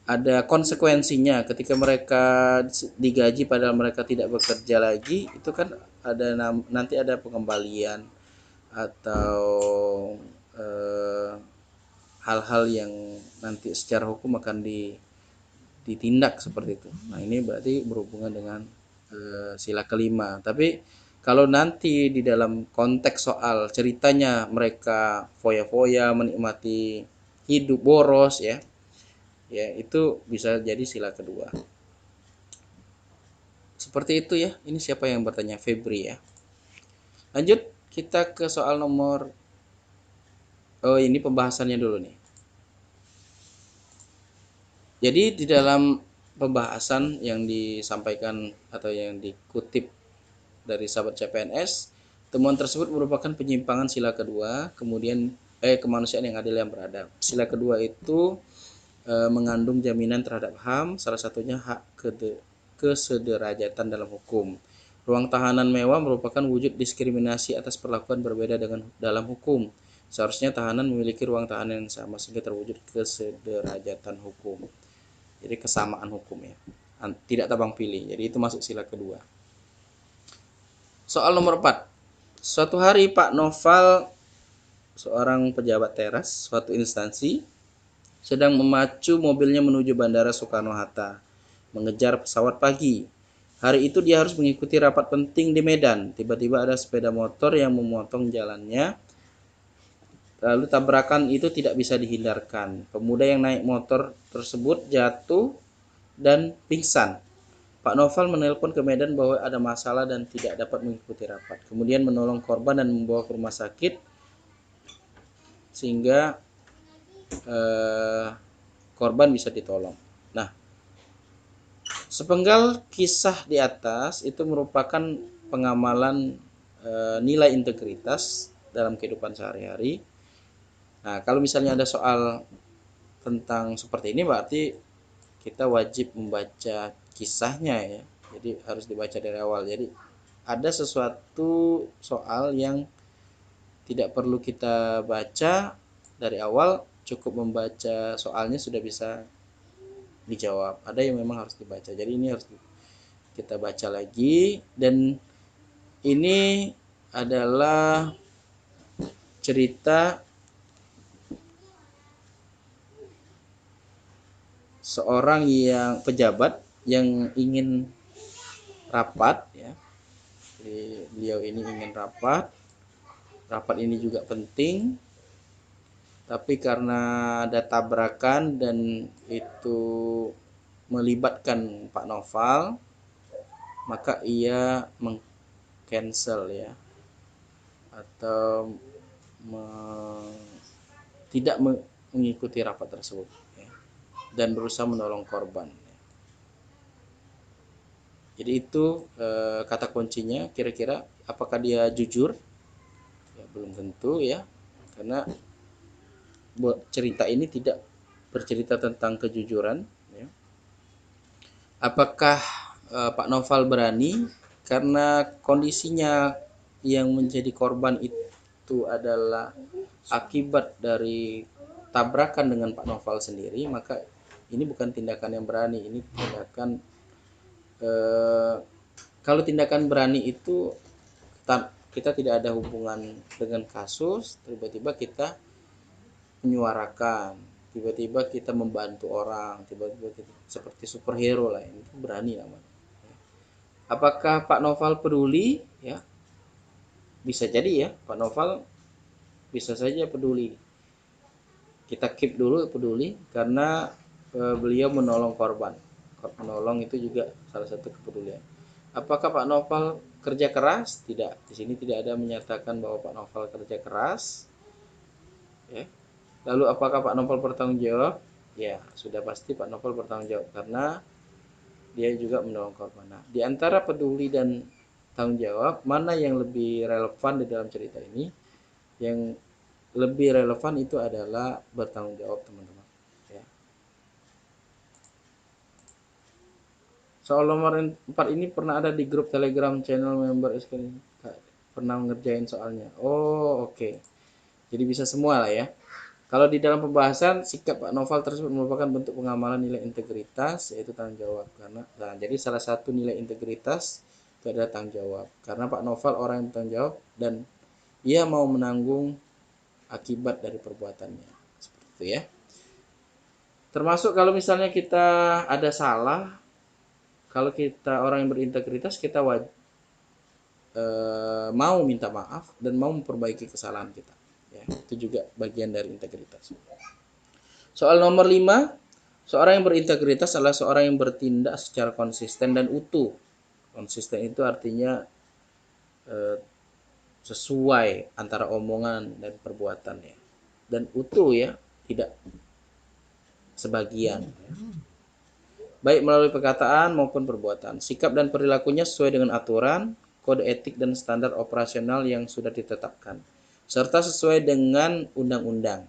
ada konsekuensinya ketika mereka digaji padahal mereka tidak bekerja lagi. Itu kan ada nanti ada pengembalian atau hal-hal yang nanti secara hukum akan ditindak seperti itu. Nah, ini berarti berhubungan dengan sila kelima. Tapi kalau nanti di dalam konteks soal ceritanya mereka foya-foya menikmati hidup boros ya, itu bisa jadi sila kedua. Seperti itu ya. Ini siapa yang bertanya? Febri ya. Lanjut kita ke soal nomor, oh ini pembahasannya dulu nih. Jadi di dalam pembahasan yang disampaikan atau yang dikutip dari sahabat CPNS, temuan tersebut merupakan penyimpangan sila kedua, kemudian kemanusiaan yang adil yang beradab. Sila kedua itu mengandung jaminan terhadap HAM, salah satunya hak kesederajatan dalam hukum. Ruang tahanan mewah merupakan wujud diskriminasi atas perlakuan berbeda dengan dalam hukum. Seharusnya tahanan memiliki ruang tahanan yang sama sehingga terwujud kesederajatan hukum. Jadi kesamaan hukum ya, tidak tabang pilih. Jadi itu masuk sila kedua. Soal nomor 4. Suatu hari Pak Noval, seorang pejabat teras suatu instansi, sedang memacu mobilnya menuju Bandara Soekarno-Hatta, mengejar pesawat pagi. Hari itu dia harus mengikuti rapat penting di Medan. Tiba-tiba ada sepeda motor yang memotong jalannya. Lalu tabrakan itu tidak bisa dihindarkan. Pemuda yang naik motor tersebut jatuh dan pingsan. Pak Noval menelpon ke Medan bahwa ada masalah dan tidak dapat mengikuti rapat. Kemudian menolong korban dan membawa ke rumah sakit sehingga korban bisa ditolong. Nah, sepenggal kisah di atas itu merupakan pengamalan nilai integritas dalam kehidupan sehari-hari. Nah, kalau misalnya ada soal tentang seperti ini berarti kita wajib membaca kisahnya ya. Jadi harus dibaca dari awal. Jadi ada sesuatu soal yang tidak perlu kita baca dari awal, cukup membaca soalnya sudah bisa dijawab. Ada yang memang harus dibaca. Jadi ini harus kita baca lagi, dan ini adalah cerita seorang yang pejabat yang ingin rapat ya. Jadi beliau ini ingin rapat ini juga penting, tapi karena ada tabrakan dan itu melibatkan Pak Noval, maka ia meng-cancel ya, atau tidak mengikuti rapat tersebut ya, dan berusaha menolong korban. Jadi itu kata kuncinya. Kira-kira apakah dia jujur? Ya, belum tentu ya, karena cerita ini tidak bercerita tentang kejujuran ya. Apakah Pak Noval berani? Karena kondisinya yang menjadi korban itu adalah akibat dari tabrakan dengan Pak Noval sendiri, maka ini bukan tindakan yang berani. Ini tindakan kalau tindakan berani itu kita tidak ada hubungan dengan kasus, tiba-tiba kita menyuarakan, tiba-tiba kita membantu orang, tiba-tiba kita seperti superhero lah, ini berani namanya. Apakah Pak Noval peduli? Ya, bisa jadi ya, Pak Noval bisa saja peduli. Kita keep dulu peduli karena beliau menolong korban. Menolong itu juga salah satu kepedulian. Apakah Pak Noval kerja keras? Tidak. Di sini tidak ada menyatakan bahwa Pak Noval kerja keras. Ya. Lalu apakah Pak Noval bertanggung jawab? Ya, sudah pasti Pak Noval bertanggung jawab karena dia juga menolong korban. Nah, di antara peduli dan tanggung jawab, mana yang lebih relevan di dalam cerita ini? Yang lebih relevan itu adalah bertanggung jawab, teman-teman. Ya. Soal nomor 4 ini pernah ada di grup Telegram channel member SKN. Pernah ngerjain soalnya. Oh, oke. Jadi bisa semua lah ya. Kalau di dalam pembahasan, sikap Pak Noval tersebut merupakan bentuk pengamalan nilai integritas, yaitu tanggung jawab. Nah, jadi salah satu nilai integritas itu adalah tanggung jawab. Karena Pak Noval orang yang bertanggung jawab dan ia mau menanggung akibat dari perbuatannya. gitu ya. Termasuk kalau misalnya kita ada salah, kalau kita orang yang berintegritas, kita mau minta maaf dan mau memperbaiki kesalahan kita. Ya, itu juga bagian dari integritas. Soal nomor 5, seorang yang berintegritas adalah seorang yang bertindak secara konsisten dan utuh. Konsisten itu artinya sesuai antara omongan dan perbuatannya. Dan utuh ya, tidak sebagian. Baik melalui perkataan maupun perbuatan. Sikap dan perilakunya sesuai dengan aturan, kode etik dan standar operasional yang sudah ditetapkan. Serta sesuai dengan undang-undang.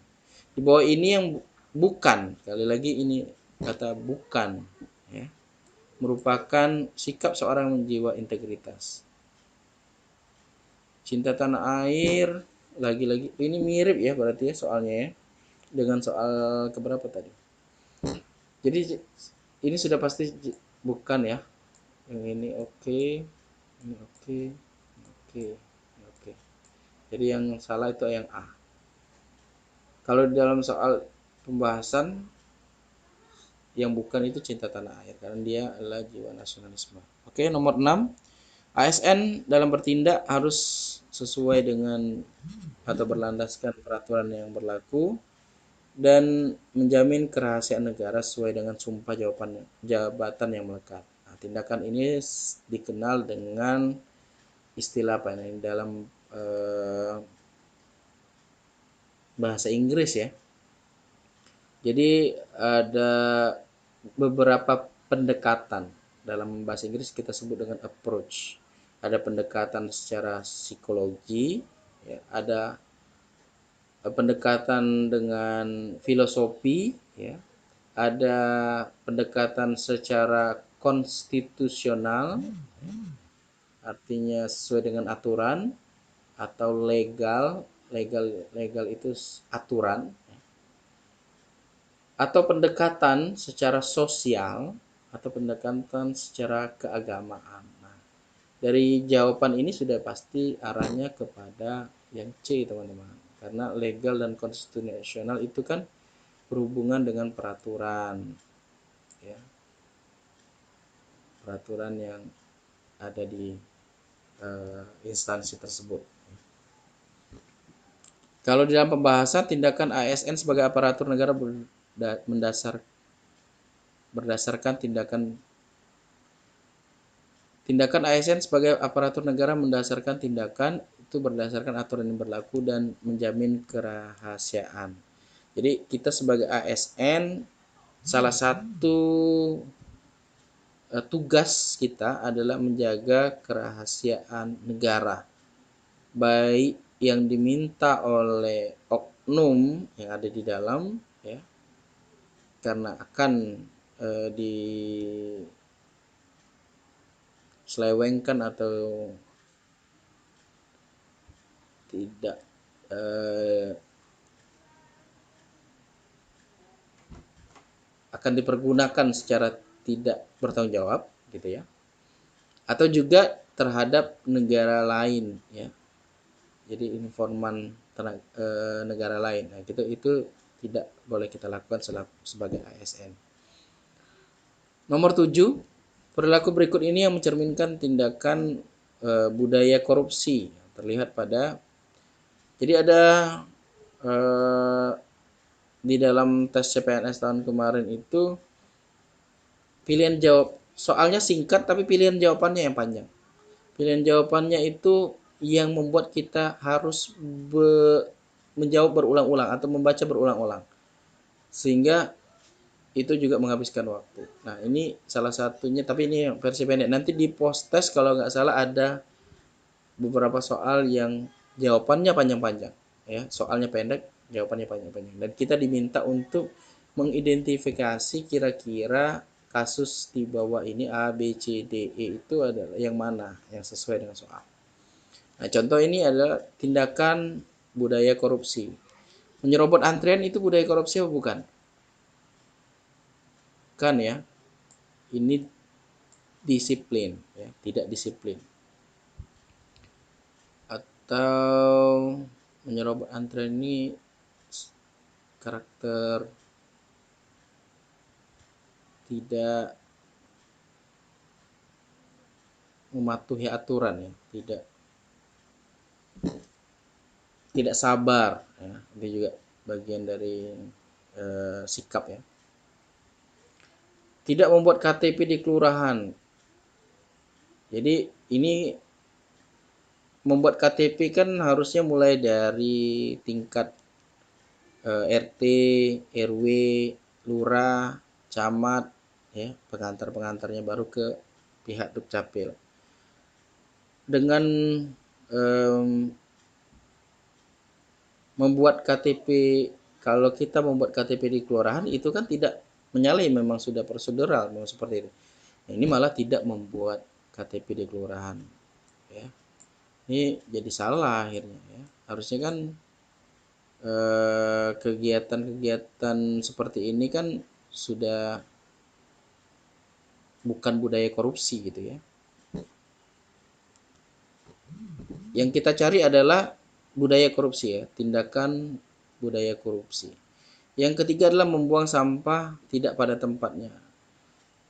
Di bawah ini yang bukan, sekali lagi ini kata bukan, ya, merupakan sikap seorang yang jiwa integritas. Cinta tanah air, lagi-lagi ini mirip ya berarti ya soalnya ya, dengan soal keberapa tadi. Jadi ini sudah pasti bukan ya. Yang ini oke, ini oke, oke, oke. Jadi yang salah itu yang A. Kalau di dalam soal pembahasan yang bukan itu cinta tanah air karena dia adalah jiwa nasionalisme. Oke, nomor 6. ASN dalam bertindak harus sesuai dengan atau berlandaskan peraturan yang berlaku dan menjamin kerahasiaan negara sesuai dengan sumpah jabatan yang melekat. Nah, tindakan ini dikenal dengan istilah apa ini dalam bahasa Inggris ya. Jadi ada beberapa pendekatan dalam bahasa Inggris kita sebut dengan approach. Ada pendekatan secara psikologi, ya, ada pendekatan dengan filosofi, ya, ada pendekatan secara konstitusional, artinya sesuai dengan aturan, atau legal itu aturan, atau pendekatan secara sosial, atau pendekatan secara keagamaan. Nah, dari jawaban ini sudah pasti arahnya kepada yang C, teman-teman. Karena legal dan konstitusional itu kan berhubungan dengan peraturan, ya, peraturan yang ada di instansi tersebut. Kalau di dalam pembahasan tindakan ASN sebagai aparatur negara berdasarkan tindakan ASN sebagai aparatur negara mendasarkan tindakan itu berdasarkan aturan yang berlaku dan menjamin kerahasiaan. Jadi kita sebagai ASN salah satu tugas kita adalah menjaga kerahasiaan negara, baik yang diminta oleh oknum yang ada di dalam, ya, karena akan diselewengkan atau tidak akan dipergunakan secara tidak bertanggung jawab gitu ya, atau juga terhadap negara lain ya, jadi informan negara lain. Nah, itu tidak boleh kita lakukan sebagai ASN. Nomor 7, perilaku berikut ini yang mencerminkan tindakan budaya korupsi terlihat pada, jadi ada di dalam tes CPNS tahun kemarin itu pilihan jawab soalnya singkat tapi pilihan jawabannya yang panjang. Pilihan jawabannya itu yang membuat kita harus menjawab berulang-ulang atau membaca berulang-ulang, sehingga itu juga menghabiskan waktu. Nah, ini salah satunya, tapi ini versi pendek. Nanti di post test kalau nggak salah ada beberapa soal yang jawabannya panjang-panjang, ya, soalnya pendek, jawabannya panjang-panjang. Dan kita diminta untuk mengidentifikasi kira-kira kasus di bawah ini A, B, C, D, E itu adalah yang mana yang sesuai dengan soal. Nah, contoh ini adalah tindakan budaya korupsi. Menyerobot antrian itu budaya korupsi atau bukan? Kan ya, ini disiplin, ya, tidak disiplin. Atau menyerobot antrian ini karakter tidak mematuhi aturan ya, tidak sabar ya, itu juga bagian dari sikap ya. Tidak membuat KTP di kelurahan. Jadi ini membuat KTP kan harusnya mulai dari tingkat RT, RW, lurah, camat ya, pengantar-pengantarnya baru ke pihak Dukcapil. Dengan membuat KTP, kalau kita membuat KTP di kelurahan itu kan tidak menyalahi, memang sudah prosedural memang seperti itu. Nah, ini malah tidak membuat KTP di kelurahan ya. Ini jadi salah akhirnya ya. Harusnya kan kegiatan-kegiatan seperti ini kan sudah bukan budaya korupsi gitu ya. Yang kita cari adalah budaya korupsi ya, tindakan budaya korupsi. Yang ketiga adalah membuang sampah tidak pada tempatnya.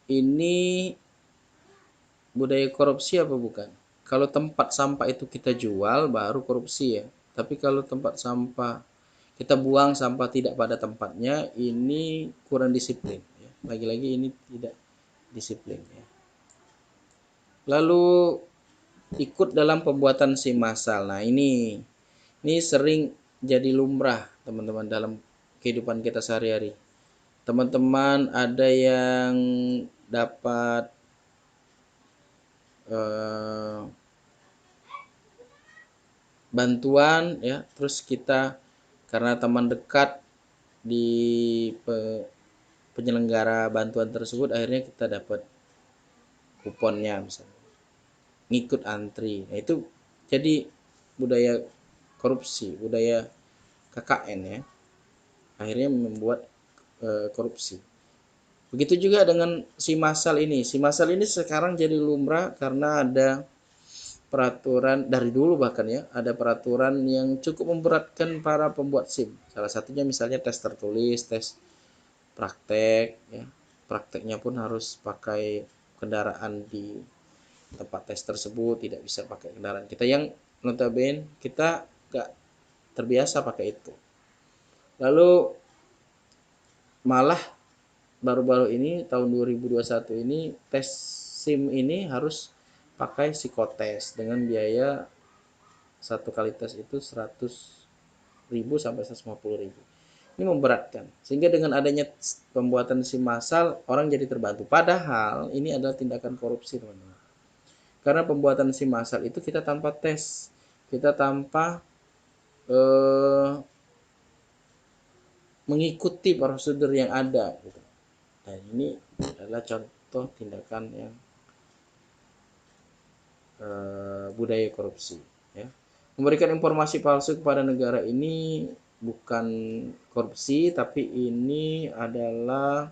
Ini budaya korupsi apa bukan? Kalau tempat sampah itu kita jual baru korupsi ya. Tapi kalau tempat sampah kita buang sampah tidak pada tempatnya, ini kurang disiplin ya. Lagi-lagi ini tidak disiplin ya. Lalu ikut dalam pembuatan SIM massal. Nah, ini sering jadi lumrah teman-teman dalam kehidupan kita sehari-hari. Teman-teman ada yang dapat bantuan ya, terus kita karena teman dekat di penyelenggara bantuan tersebut, akhirnya kita dapat kuponnya misalnya, ngikut antri. Nah, itu jadi budaya korupsi, budaya KKN ya, akhirnya membuat korupsi. Begitu juga dengan si massal ini. Si massal ini sekarang jadi lumrah karena ada peraturan dari dulu, bahkan ya ada peraturan yang cukup memberatkan para pembuat SIM. Salah satunya misalnya tes tertulis, tes praktek ya. Prakteknya pun harus pakai kendaraan di tempat tes tersebut, tidak bisa pakai kendaraan kita yang notabene kita gak terbiasa pakai itu. Lalu malah baru-baru ini tahun 2021 ini tes SIM ini harus pakai psikotes dengan biaya satu kali tes itu 100.000 sampai 150.000. Ini memberatkan. Sehingga dengan adanya pembuatan SIM massal, orang jadi terbantu. Padahal ini adalah tindakan korupsi, teman-teman. Karena pembuatan SIM massal itu kita tanpa tes, kita tanpa mengikuti prosedur yang ada gitu. Nah, ini adalah contoh tindakan yang budaya korupsi ya. Memberikan informasi palsu kepada negara ini bukan korupsi, tapi ini adalah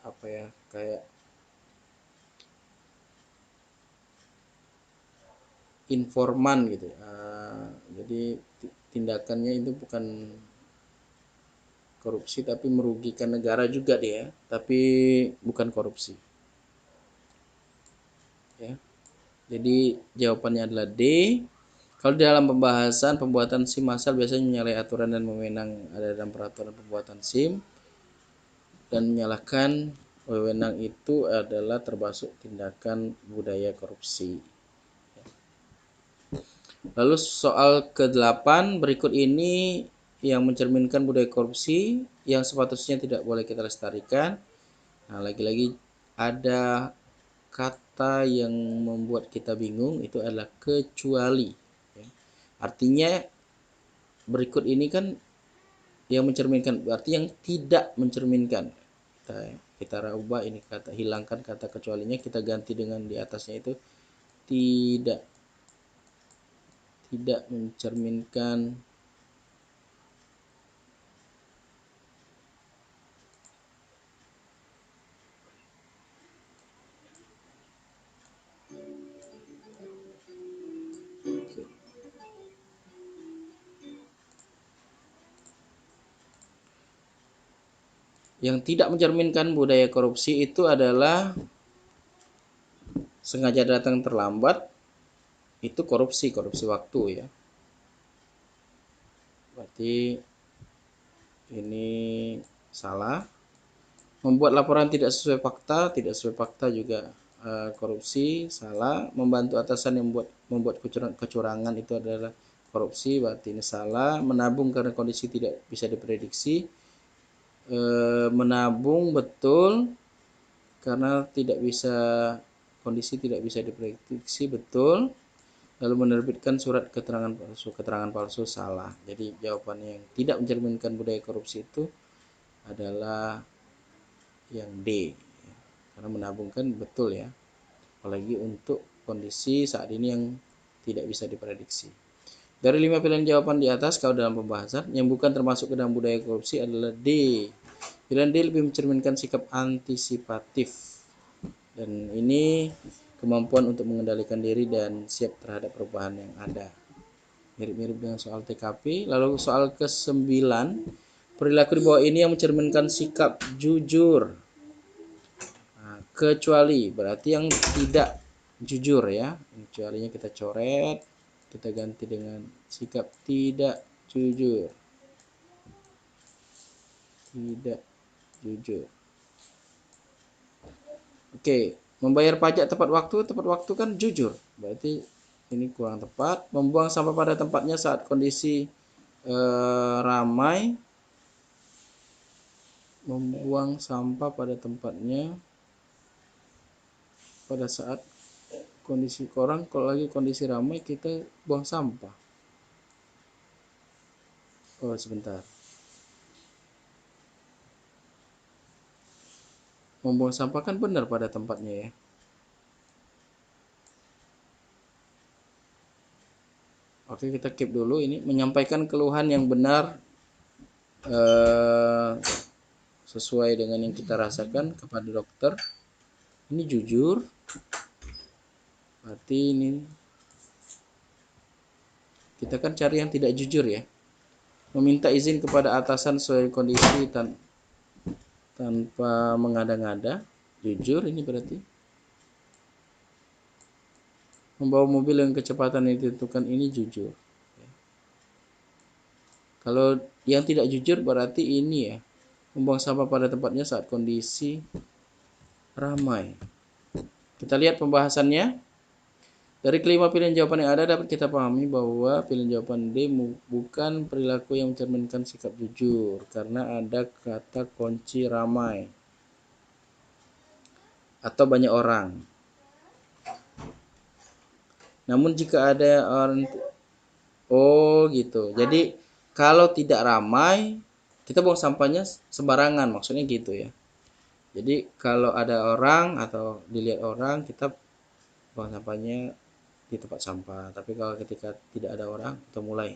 apa ya, kayak informan gitu. Jadi tindakannya itu bukan korupsi tapi merugikan negara juga dia, tapi bukan korupsi. Ya. Jadi jawabannya adalah D. Kalau dalam pembahasan pembuatan SIM massal biasanya menyalahi aturan dan wewenang ada dalam peraturan pembuatan SIM, dan menyalahkan wewenang itu adalah termasuk tindakan budaya korupsi. Lalu soal ke-8 berikut ini yang mencerminkan budaya korupsi yang sepatutnya tidak boleh kita lestarikan. Nah, lagi-lagi ada kata yang membuat kita bingung, itu adalah kecuali. Artinya berikut ini kan yang mencerminkan, berarti yang tidak mencerminkan. Kita ubah ini kata, hilangkan kata kecualinya, kita ganti dengan di atasnya itu tidak mencerminkan Yang tidak mencerminkan budaya korupsi itu adalah sengaja datang terlambat, itu korupsi waktu ya. Berarti ini salah. Membuat laporan tidak sesuai fakta juga korupsi, salah. Membantu atasan yang membuat kecurangan itu adalah korupsi, berarti ini salah. Menabung karena kondisi tidak bisa diprediksi, menabung betul karena kondisi tidak bisa diprediksi, betul. Lalu menerbitkan surat keterangan palsu salah. Jadi jawaban yang tidak mencerminkan budaya korupsi itu adalah yang D, karena menabungkan betul ya, apalagi untuk kondisi saat ini yang tidak bisa diprediksi. Dari 5 pilihan jawaban di atas, kalau dalam pembahasan yang bukan termasuk ke dalam budaya korupsi adalah D. Pilihan D lebih mencerminkan sikap antisipatif, dan ini kemampuan untuk mengendalikan diri dan siap terhadap perubahan yang ada. Mirip-mirip dengan soal TKP. Lalu soal ke-9, perilaku di bawah ini yang mencerminkan sikap jujur. Nah, kecuali berarti yang tidak jujur ya. Kecualinya kita coret, kita ganti dengan sikap tidak jujur. Tidak jujur. Oke, membayar pajak tepat waktu kan jujur. Berarti ini kurang tepat. Membuang sampah pada tempatnya saat kondisi ramai. Membuang sampah pada tempatnya pada saat kondisi kurang. Kalau lagi kondisi ramai kita buang sampah. Oh sebentar. Membuang sampah kan benar pada tempatnya ya. Oke, kita keep dulu ini. Menyampaikan keluhan yang benar sesuai dengan yang kita rasakan kepada dokter. Ini jujur. Berarti ini kita kan cari yang tidak jujur ya. Meminta izin kepada atasan sesuai kondisi tanpa mengada-ngada. Jujur ini berarti. Membawa mobil dengan kecepatan yang ditentukan ini jujur. Kalau yang tidak jujur berarti ini ya, membuang sampah pada tempatnya saat kondisi ramai. Kita lihat pembahasannya. Dari kelima pilihan jawaban yang ada dapat kita pahami bahwa pilihan jawaban D bukan perilaku yang mencerminkan sikap jujur karena ada kata kunci ramai atau banyak orang. Namun jika ada orang, oh gitu. Jadi kalau tidak ramai kita buang sampahnya sembarangan, maksudnya gitu ya. Jadi kalau ada orang atau dilihat orang kita buang sampahnya di tempat sampah. Tapi kalau ketika tidak ada orang kita mulai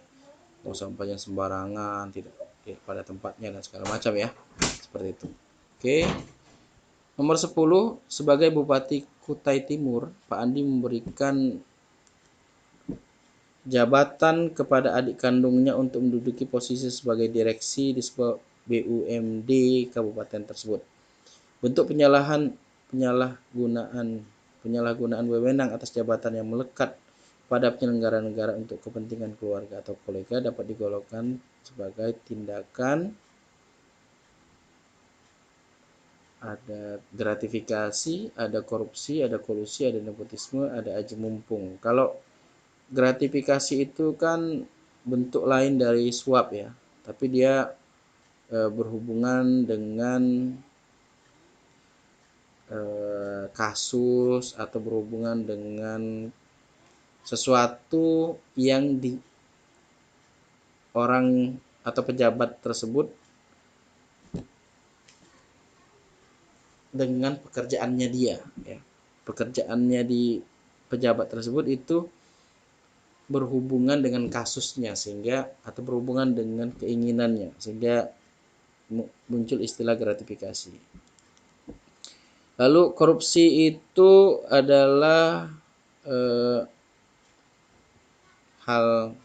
buang sampahnya sembarangan, tidak pada tempatnya dan segala macam ya. Seperti itu. Oke. Nomor 10, sebagai Bupati Kutai Timur, Pak Andi memberikan jabatan kepada adik kandungnya untuk menduduki posisi sebagai direksi di sebuah BUMD kabupaten tersebut. Bentuk penyalahgunaan wewenang atas jabatan yang melekat pada penyelenggara negara untuk kepentingan keluarga atau kolega dapat digolongkan sebagai tindakan ada gratifikasi, ada korupsi, ada kolusi, ada nepotisme, ada aji mumpung. Kalau gratifikasi itu kan bentuk lain dari suap ya, tapi dia berhubungan dengan kasus atau berhubungan dengan sesuatu yang orang atau pejabat tersebut dengan pekerjaannya dia ya. Pekerjaannya di pejabat tersebut itu berhubungan dengan kasusnya sehingga atau berhubungan dengan keinginannya sehingga muncul istilah gratifikasi. Lalu korupsi itu adalah hal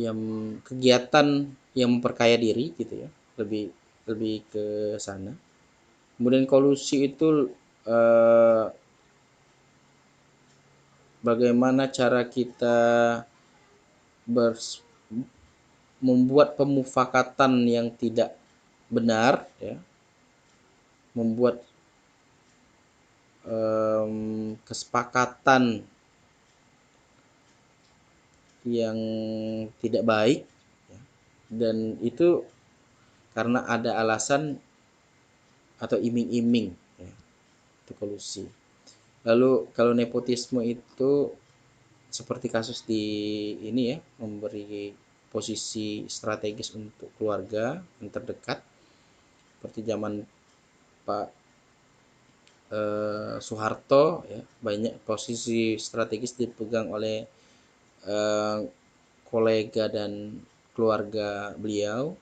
yang kegiatan yang memperkaya diri gitu ya, lebih lebih ke sana. Kemudian kolusi itu bagaimana cara kita membuat pemufakatan yang tidak benar, ya, membuat kesepakatan yang tidak baik, ya, dan itu karena ada alasan atau iming-iming, ya, itu kolusi. Lalu kalau nepotisme itu seperti kasus di ini, ya, memberi posisi strategis untuk keluarga yang terdekat seperti zaman Pak Soeharto, ya, banyak posisi strategis dipegang oleh kolega dan keluarga beliau,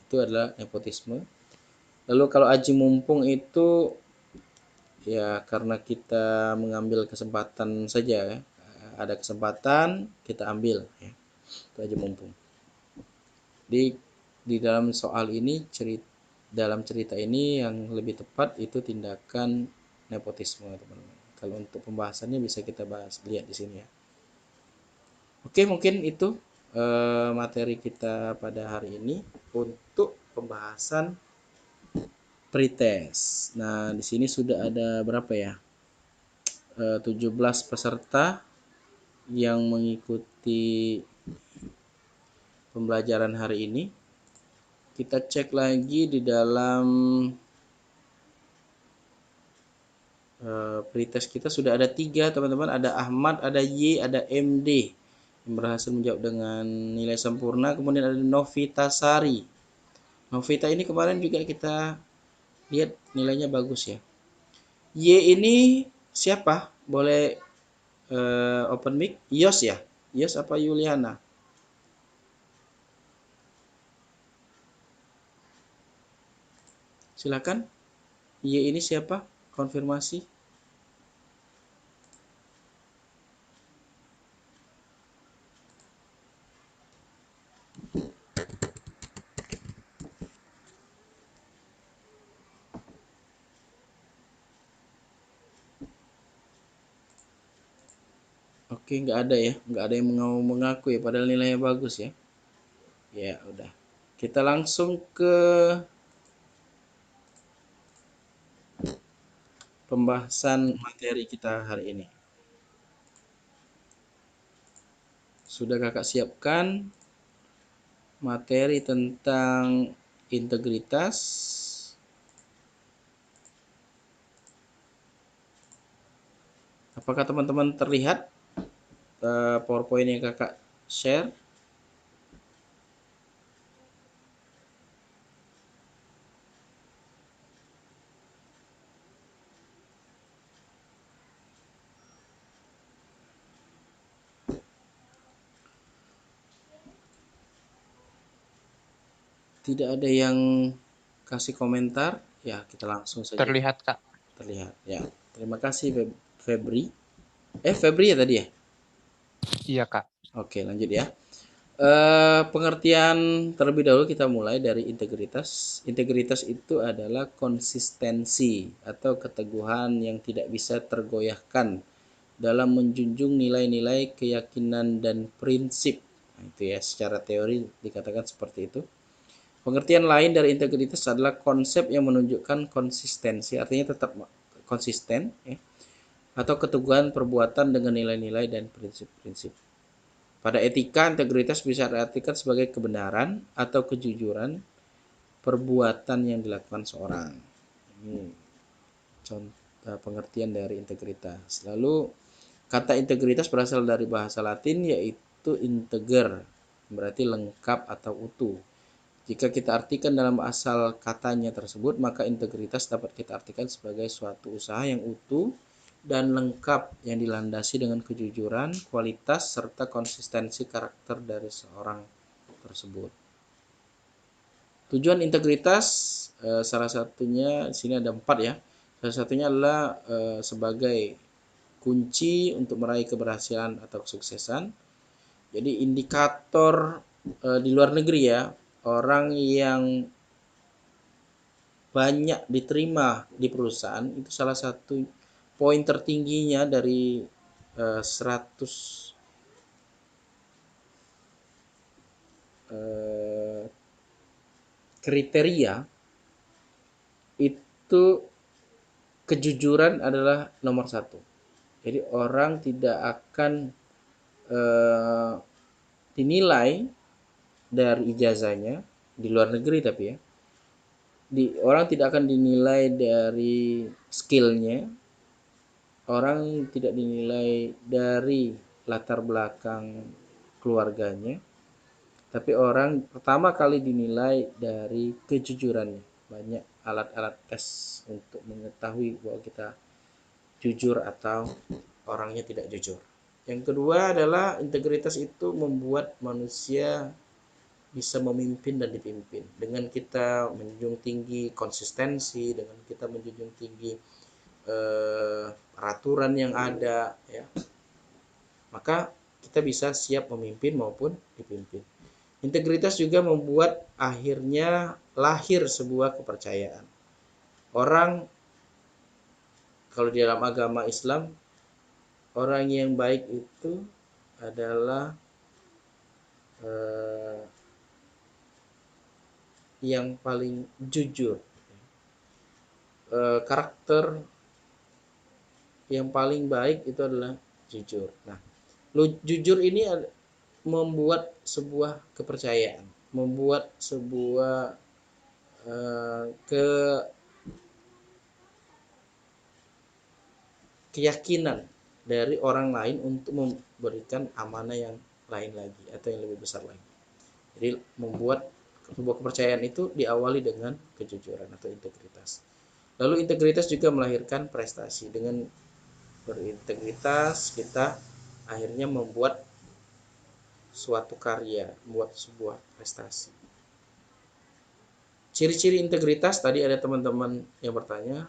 itu adalah nepotisme. Lalu kalau aji mumpung itu ya karena kita mengambil kesempatan saja, ya. Ada kesempatan kita ambil, ya. Itu aji mumpung. Di dalam soal ini dalam cerita ini yang lebih tepat itu tindakan nepotisme, teman-teman. Kalau untuk pembahasannya bisa kita lihat di sini, ya. Oke, mungkin itu materi kita pada hari ini untuk pembahasan pretest. Nah, di sini sudah ada berapa ya? 17 peserta yang mengikuti pembelajaran hari ini. Kita cek lagi di dalam pretest kita sudah ada 3, teman-teman. Ada Ahmad, ada Y, ada MD yang berhasil menjawab dengan nilai sempurna. Kemudian ada Novita Sari. Novita ini kemarin juga kita lihat nilainya bagus, ya. Y ini siapa? Boleh open mic? Yos, ya? Yos apa Yuliana? Silakan. Y ini siapa? Konfirmasi. Oke, nggak ada, ya. Nggak ada yang mau mengaku, ya. Padahal nilainya bagus, ya. Ya, udah. Kita langsung ke pembahasan materi kita hari ini. Sudah kakak siapkan materi tentang integritas. Apakah teman-teman terlihat PowerPoint yang kakak share? Tidak ada yang kasih komentar, ya kita langsung saja. Terlihat, Kak. Terlihat, ya. Terima kasih Febri. Febri ya tadi, ya? Iya, Kak. Oke, lanjut, ya. Pengertian terlebih dahulu kita mulai dari integritas. Integritas itu adalah konsistensi atau keteguhan yang tidak bisa tergoyahkan dalam menjunjung nilai-nilai keyakinan dan prinsip. Nah, itu, ya, secara teori dikatakan seperti itu. Pengertian lain dari integritas adalah konsep yang menunjukkan konsistensi, artinya tetap konsisten, ya, atau keteguhan perbuatan dengan nilai-nilai dan prinsip-prinsip. Pada etika, integritas bisa diartikan sebagai kebenaran atau kejujuran perbuatan yang dilakukan seorang. Ini contoh pengertian dari integritas. Lalu, kata integritas berasal dari bahasa Latin yaitu integer, berarti lengkap atau utuh. Jika kita artikan dalam asal katanya tersebut, maka integritas dapat kita artikan sebagai suatu usaha yang utuh dan lengkap yang dilandasi dengan kejujuran, kualitas, serta konsistensi karakter dari seorang tersebut. Tujuan integritas salah satunya di sini ada 4, ya. Salah satunya adalah sebagai kunci untuk meraih keberhasilan atau kesuksesan. Jadi indikator di luar negeri, ya, orang yang banyak diterima di perusahaan, itu salah satu poin tertingginya dari 100 kriteria itu kejujuran adalah nomor satu. Jadi orang tidak akan eh, dinilai dari ijazahnya di luar negeri, tapi ya, orang tidak akan dinilai dari skillnya, orang tidak dinilai dari latar belakang keluarganya, tapi orang pertama kali dinilai dari kejujurannya. Banyak alat-alat tes untuk mengetahui bahwa kita jujur atau orangnya tidak jujur. Yang kedua adalah integritas itu membuat manusia bisa memimpin dan dipimpin. Dengan kita menjunjung tinggi konsistensi, dengan kita menjunjung tinggi peraturan yang ada, ya, maka kita bisa siap memimpin maupun dipimpin. Integritas juga membuat akhirnya lahir sebuah kepercayaan. Orang, kalau di dalam agama Islam, orang yang baik itu adalah yang paling jujur. Karakter yang paling baik itu adalah jujur. Nah, jujur ini membuat sebuah kepercayaan, membuat sebuah keyakinan dari orang lain untuk memberikan amanah yang lain lagi atau yang lebih besar lagi. Jadi membuat sebuah kepercayaan itu diawali dengan kejujuran atau integritas. Lalu integritas juga melahirkan prestasi. Dengan berintegritas kita akhirnya membuat suatu karya, membuat sebuah prestasi. Ciri-ciri integritas, tadi ada teman-teman yang bertanya,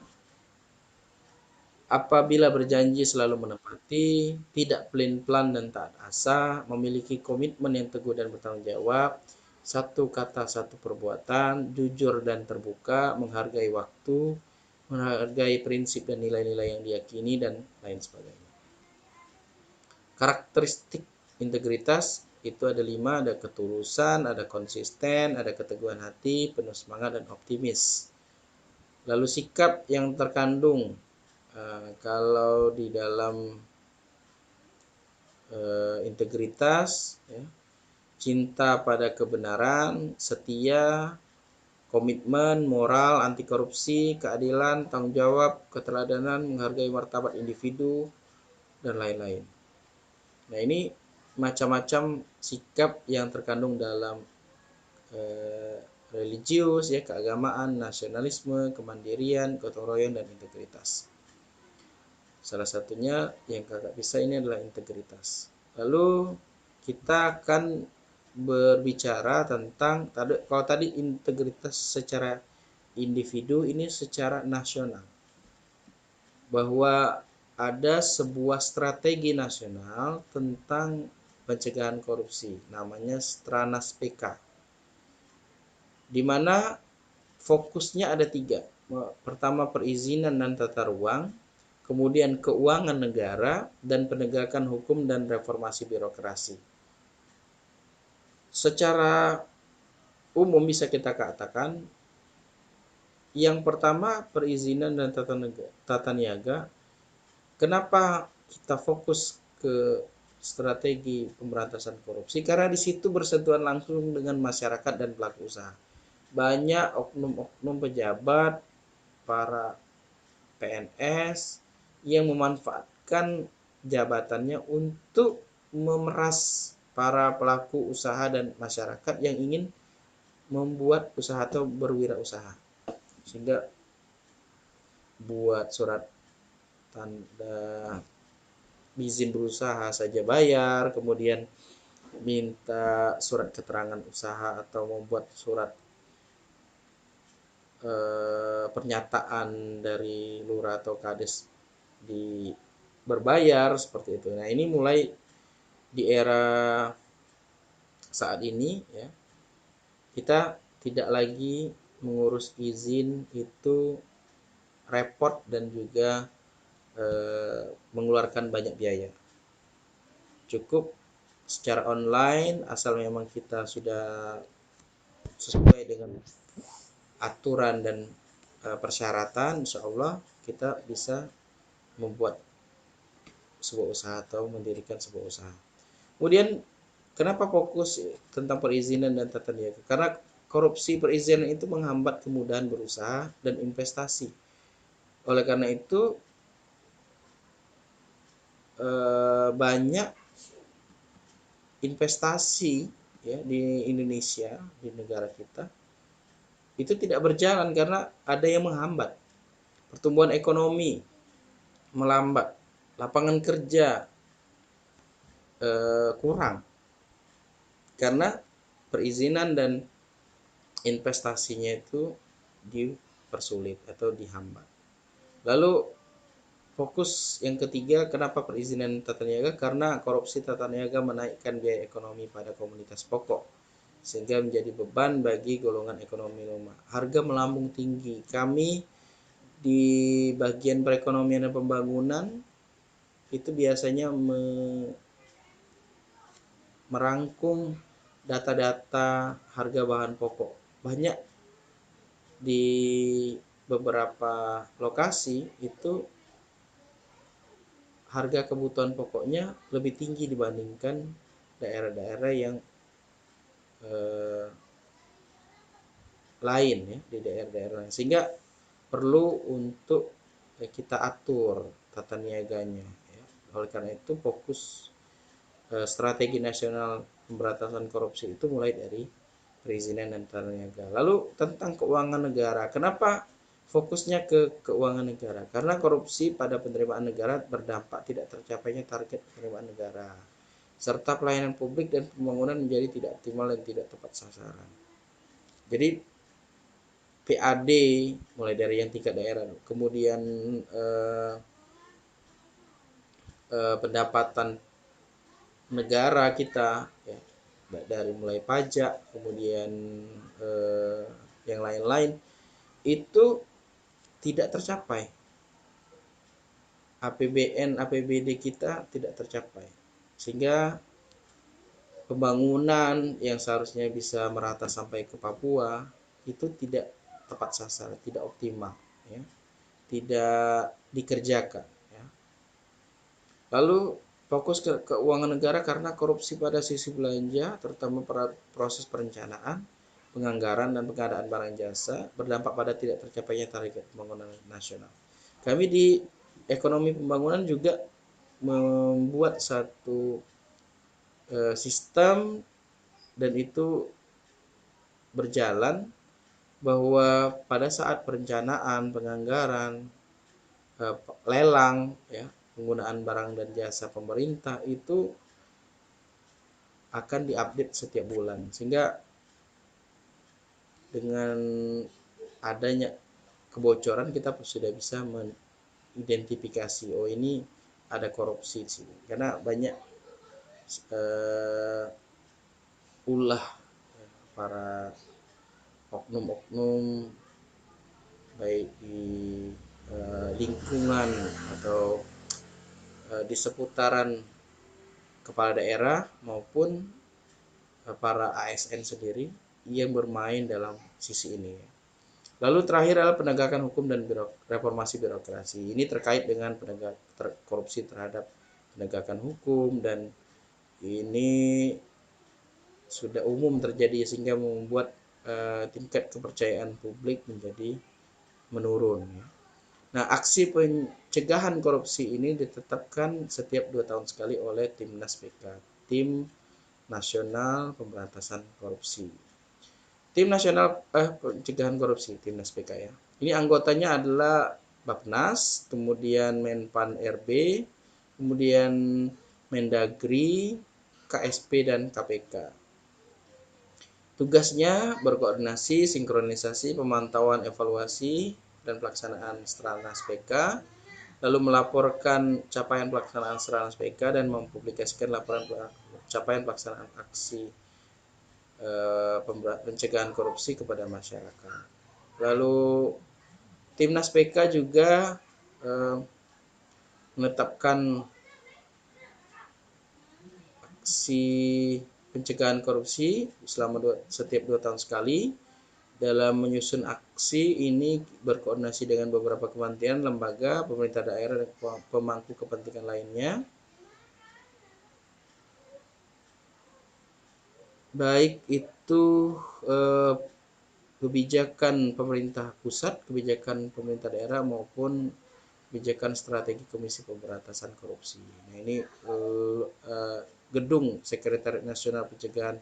apabila berjanji selalu menepati, tidak pelin-pelan dan taat asa, memiliki komitmen yang teguh dan bertanggung jawab, satu kata satu perbuatan, jujur dan terbuka, menghargai waktu, menghargai prinsip dan nilai-nilai yang diyakini, dan lain sebagainya. Karakteristik integritas itu ada 5, ada ketulusan, ada konsisten, ada keteguhan hati, penuh semangat, dan optimis. Lalu sikap yang terkandung kalau di dalam integritas, ya, cinta pada kebenaran, setia, komitmen, moral, anti korupsi, keadilan, tanggung jawab, keteladanan, menghargai martabat individu, dan lain-lain. Nah, ini macam-macam sikap yang terkandung dalam religius, ya, keagamaan, nasionalisme, kemandirian, gotong royong, dan integritas. Salah satunya yang kakak bisa ini adalah integritas. Lalu kita akan berbicara tentang, kalau tadi integritas secara individu, ini secara nasional. Bahwa ada sebuah strategi nasional tentang pencegahan korupsi, namanya Stranas PK, di mana fokusnya ada 3. Pertama, perizinan dan tata ruang, kemudian keuangan negara, dan penegakan hukum dan reformasi birokrasi. Secara umum bisa kita katakan, yang pertama perizinan dan tata niaga. Kenapa kita fokus ke strategi pemberantasan korupsi? Karena di situ bersentuhan langsung dengan masyarakat dan pelaku usaha. Banyak oknum-oknum pejabat, para PNS yang memanfaatkan jabatannya untuk memeras para pelaku usaha dan masyarakat yang ingin membuat usaha atau berwirausaha, sehingga buat surat tanda izin berusaha saja bayar, kemudian minta surat keterangan usaha atau membuat surat pernyataan dari lurah atau kades berbayar, seperti itu. Nah, ini mulai di era saat ini, ya, kita tidak lagi mengurus izin itu repot dan juga mengeluarkan banyak biaya. Cukup secara online, asal memang kita sudah sesuai dengan aturan dan persyaratan, insya Allah kita bisa membuat sebuah usaha atau mendirikan sebuah usaha. Kemudian kenapa fokus tentang perizinan dan tata niaga? Karena korupsi perizinan itu menghambat kemudahan berusaha dan investasi. Oleh karena itu banyak investasi ya di Indonesia, di negara kita itu tidak berjalan karena ada yang menghambat. Pertumbuhan ekonomi melambat, lapangan kerja kurang karena perizinan dan investasinya itu dipersulit atau dihambat. Lalu fokus yang ketiga, kenapa perizinan tata niaga? Karena korupsi tata niaga menaikkan biaya ekonomi pada komunitas pokok sehingga menjadi beban bagi golongan ekonomi lemah. Harga melambung tinggi. Kami di bagian perekonomian dan pembangunan itu biasanya merangkum data-data harga bahan pokok. Banyak di beberapa lokasi itu harga kebutuhan pokoknya lebih tinggi dibandingkan daerah-daerah yang lain ya, di daerah-daerah lain. Sehingga perlu untuk kita atur tata niaganya ya. Oleh karena itu fokus strategi nasional pemberantasan korupsi itu mulai dari perizinan dan tata niaga. Lalu tentang keuangan negara. Kenapa fokusnya ke keuangan negara? Karena korupsi pada penerimaan negara berdampak tidak tercapainya target penerimaan negara, serta pelayanan publik dan pembangunan menjadi tidak optimal dan tidak tepat sasaran. Jadi PAD mulai dari yang tingkat daerah, kemudian pendapatan negara kita ya, dari mulai pajak kemudian yang lain-lain itu tidak tercapai. APBN APBD kita tidak tercapai sehingga pembangunan yang seharusnya bisa merata sampai ke Papua itu tidak tepat sasaran, tidak optimal ya, tidak dikerjakan ya. Lalu fokus ke keuangan negara karena korupsi pada sisi belanja terutama pada proses perencanaan, penganggaran dan pengadaan barang jasa berdampak pada tidak tercapainya target pembangunan nasional. Kami di ekonomi pembangunan juga membuat satu sistem dan itu berjalan bahwa pada saat perencanaan, penganggaran, lelang ya, penggunaan barang dan jasa pemerintah itu akan diupdate setiap bulan sehingga dengan adanya kebocoran kita sudah bisa mengidentifikasi oh ini ada korupsi sih karena banyak ulah para oknum-oknum baik di lingkungan atau di seputaran kepala daerah maupun para ASN sendiri yang bermain dalam sisi ini. Lalu terakhir adalah penegakan hukum dan reformasi birokrasi. Ini terkait dengan korupsi terhadap penegakan hukum dan ini sudah umum terjadi sehingga membuat tingkat kepercayaan publik menjadi menurun. Nah, aksi pencegahan korupsi ini ditetapkan setiap 2 tahun sekali oleh Timnas PK, Tim Nasional Pemberantasan Korupsi. Tim Nasional Pencegahan Korupsi, Timnas PK ya. Ini anggotanya adalah Bapnas, kemudian Menpan RB, kemudian Mendagri, KSP dan KPK. Tugasnya berkoordinasi, sinkronisasi, pemantauan, evaluasi, dan pelaksanaan Stranas PK, lalu melaporkan capaian pelaksanaan Stranas PK dan mempublikasikan laporan capaian pelaksanaan aksi pencegahan korupsi kepada masyarakat. Lalu Timnas PK juga menetapkan aksi pencegahan korupsi selama setiap 2 tahun sekali. Dalam menyusun aksi ini berkoordinasi dengan beberapa kementerian, lembaga, pemerintah daerah, dan pemangku kepentingan lainnya. Baik itu kebijakan pemerintah pusat, kebijakan pemerintah daerah, maupun kebijakan strategi Komisi Pemberantasan Korupsi. Nah, ini gedung Sekretariat Nasional Pencegahan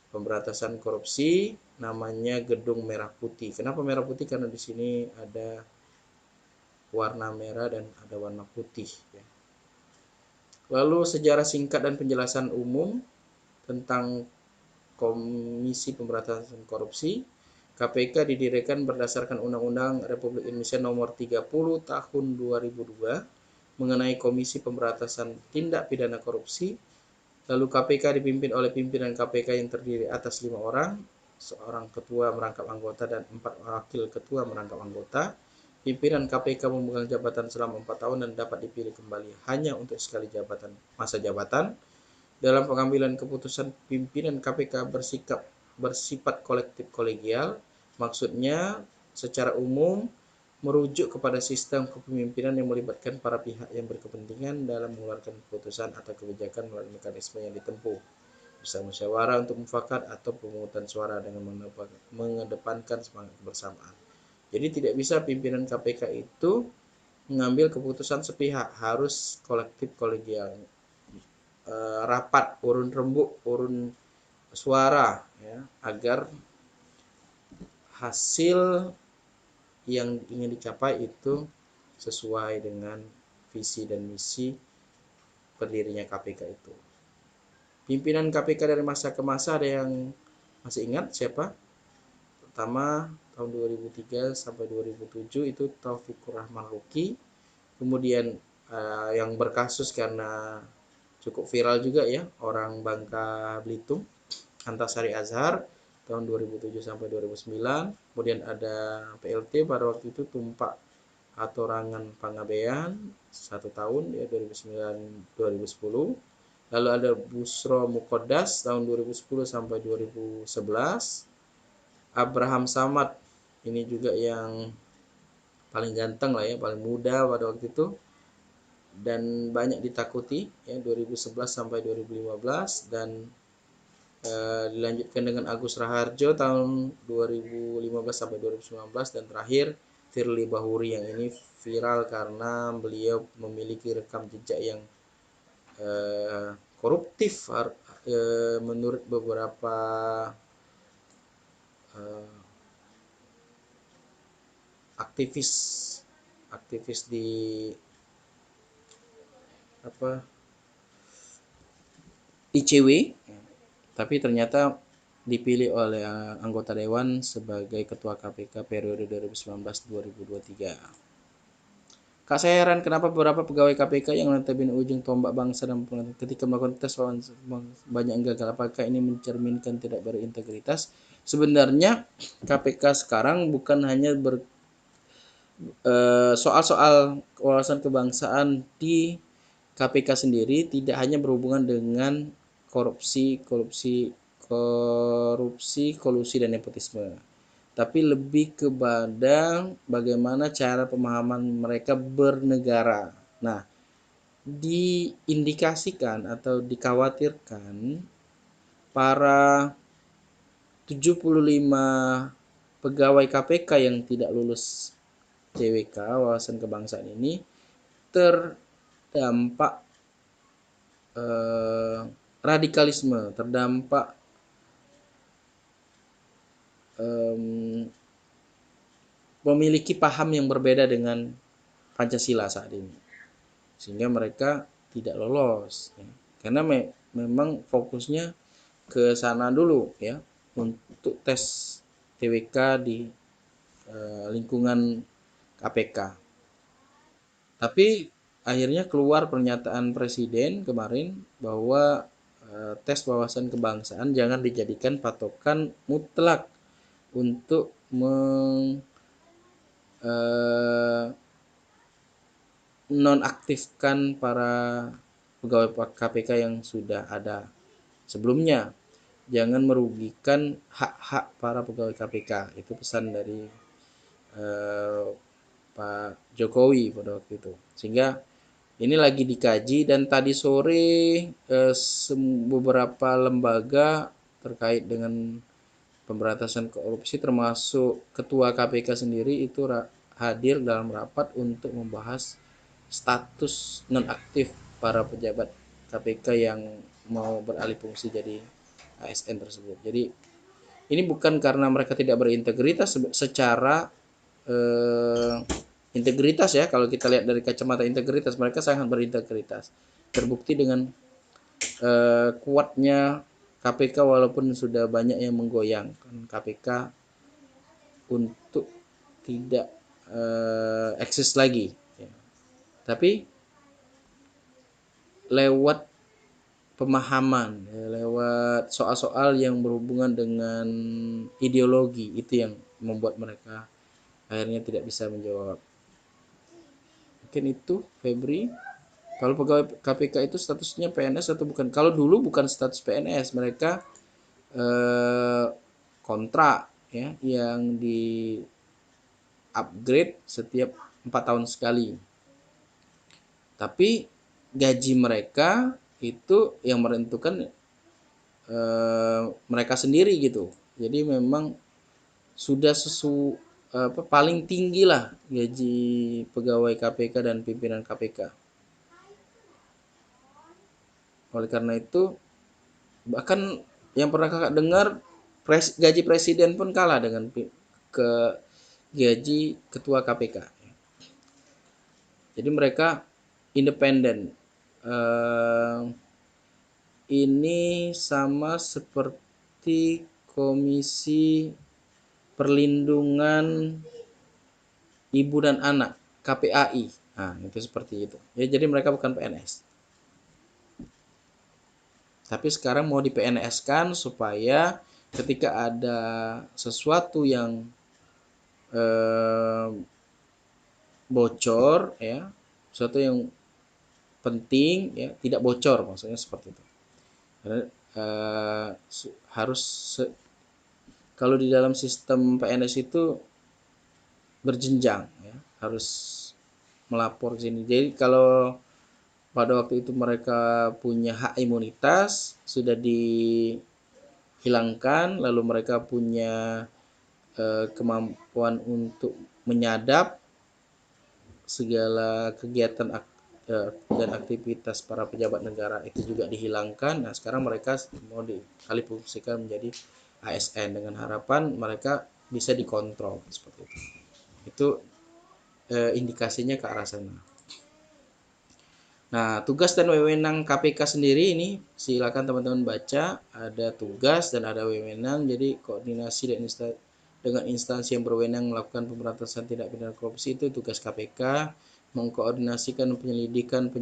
Pemberantasan Korupsi, namanya Gedung Merah Putih. Kenapa merah putih? Karena di sini ada warna merah dan ada warna putih. Ya. Lalu sejarah singkat dan penjelasan umum tentang Komisi Pemberantasan Korupsi. KPK didirikan berdasarkan Undang-Undang Republik Indonesia Nomor 30 Tahun 2002 mengenai Komisi Pemberantasan Tindak Pidana Korupsi. Lalu KPK dipimpin oleh pimpinan KPK yang terdiri atas 5 orang, seorang ketua merangkap anggota dan 4 wakil ketua merangkap anggota. Pimpinan KPK memegang jabatan selama 4 tahun dan dapat dipilih kembali hanya untuk sekali masa jabatan. Dalam pengambilan keputusan, pimpinan KPK bersifat kolektif kolegial, maksudnya secara umum merujuk kepada sistem kepemimpinan yang melibatkan para pihak yang berkepentingan dalam mengeluarkan keputusan atau kebijakan melalui mekanisme yang ditempuh, bisa musyawarah untuk mufakat atau pemungutan suara dengan mengedepankan semangat kebersamaan. Jadi tidak bisa pimpinan KPK itu mengambil keputusan sepihak, harus kolektif kolegial. Rapat, urun rembuk, urun suara, ya, agar hasil yang ingin dicapai itu sesuai dengan visi dan misi berdirinya KPK itu. Pimpinan KPK dari masa ke masa ada yang masih ingat siapa? Pertama tahun 2003 sampai 2007 itu Taufikur Rahman Ruki. Kemudian yang berkasus karena cukup viral juga ya, orang Bangka Belitung, Antasari Azhar tahun 2007 sampai 2009. Kemudian ada PLT pada waktu itu Tumpak Hatorangan Pangabean 1 tahun ya, 2009-2010. Lalu ada Busro Mukodas tahun 2010 sampai 2011. Abraham Samad, ini juga yang paling ganteng lah ya, paling muda pada waktu itu dan banyak ditakuti ya, 2011 sampai 2015. Dan dilanjutkan dengan Agus Raharjo tahun 2015 sampai 2019. Dan terakhir Firly Bahuri yang ini viral karena beliau memiliki rekam jejak yang koruptif menurut beberapa aktivis di ICW, tapi ternyata dipilih oleh anggota dewan sebagai ketua KPK periode 2019-2023. Kak, saya heran kenapa beberapa pegawai KPK yang notabene ujung tombak bangsa dan ketika melakukan tes banyak yang gagal. Apakah ini mencerminkan tidak berintegritas? Sebenarnya KPK sekarang bukan hanya soal-soal wawasan kebangsaan di KPK sendiri tidak hanya berhubungan dengan korupsi, kolusi dan nepotisme, tapi lebih kepada bagaimana cara pemahaman mereka bernegara. Nah, diindikasikan atau dikhawatirkan para 75 pegawai KPK yang tidak lulus CWK, wawasan kebangsaan ini, terdampak radikalisme, terdampak memiliki paham yang berbeda dengan Pancasila saat ini, sehingga mereka tidak lolos ya. Karena memang fokusnya ke sana dulu ya, untuk tes TWK di lingkungan KPK. Tapi akhirnya keluar pernyataan Presiden kemarin bahwa tes wawasan kebangsaan jangan dijadikan patokan mutlak untuk nonaktifkan para pegawai KPK yang sudah ada sebelumnya. Jangan merugikan hak-hak para pegawai KPK. Itu pesan dari Pak Jokowi pada waktu itu. Sehingga ini lagi dikaji, dan tadi sore beberapa lembaga terkait dengan pemberantasan korupsi termasuk Ketua KPK sendiri itu hadir dalam rapat untuk membahas status nonaktif para pejabat KPK yang mau beralih fungsi jadi ASN tersebut. Jadi ini bukan karena mereka tidak berintegritas secara integritas ya, kalau kita lihat dari kacamata integritas mereka sangat berintegritas, terbukti dengan kuatnya KPK walaupun sudah banyak yang menggoyangkan KPK untuk tidak eksis lagi ya. Tapi lewat pemahaman ya, lewat soal-soal yang berhubungan dengan ideologi, itu yang membuat mereka akhirnya tidak bisa menjawab. Mungkin itu Febri. Kalau pegawai KPK itu statusnya PNS atau bukan? Kalau dulu bukan status PNS, mereka kontrak ya yang di upgrade setiap 4 tahun sekali. Tapi gaji mereka itu yang menentukan mereka sendiri gitu. Jadi memang sudah paling tinggi lah gaji pegawai KPK dan pimpinan KPK. Oleh karena itu, bahkan yang pernah kakak dengar, gaji presiden pun kalah dengan ke gaji ketua KPK. Jadi mereka independen. Ini sama seperti Komisi Perlindungan Ibu dan Anak, KPAI. Nah, itu seperti itu. Ya, jadi mereka bukan PNS. Tapi sekarang mau di PNS-kan supaya ketika ada sesuatu yang bocor ya, sesuatu yang penting ya, tidak bocor, maksudnya seperti itu. Karena harus kalau di dalam sistem PNS itu berjenjang ya, harus melapor ke sini. Jadi kalau pada waktu itu mereka punya hak imunitas sudah dihilangkan, lalu mereka punya kemampuan untuk menyadap segala kegiatan dan aktivitas para pejabat negara itu juga dihilangkan. Nah, sekarang mereka mau dialihfungsikan menjadi ASN dengan harapan mereka bisa dikontrol seperti itu. Itu indikasinya ke arah sana. Nah, tugas dan wewenang KPK sendiri ini silakan teman-teman baca, ada tugas dan ada wewenang. Jadi koordinasi dengan instansi yang berwenang melakukan pemberantasan tindak pidana korupsi itu tugas KPK. Mengkoordinasikan penyidikan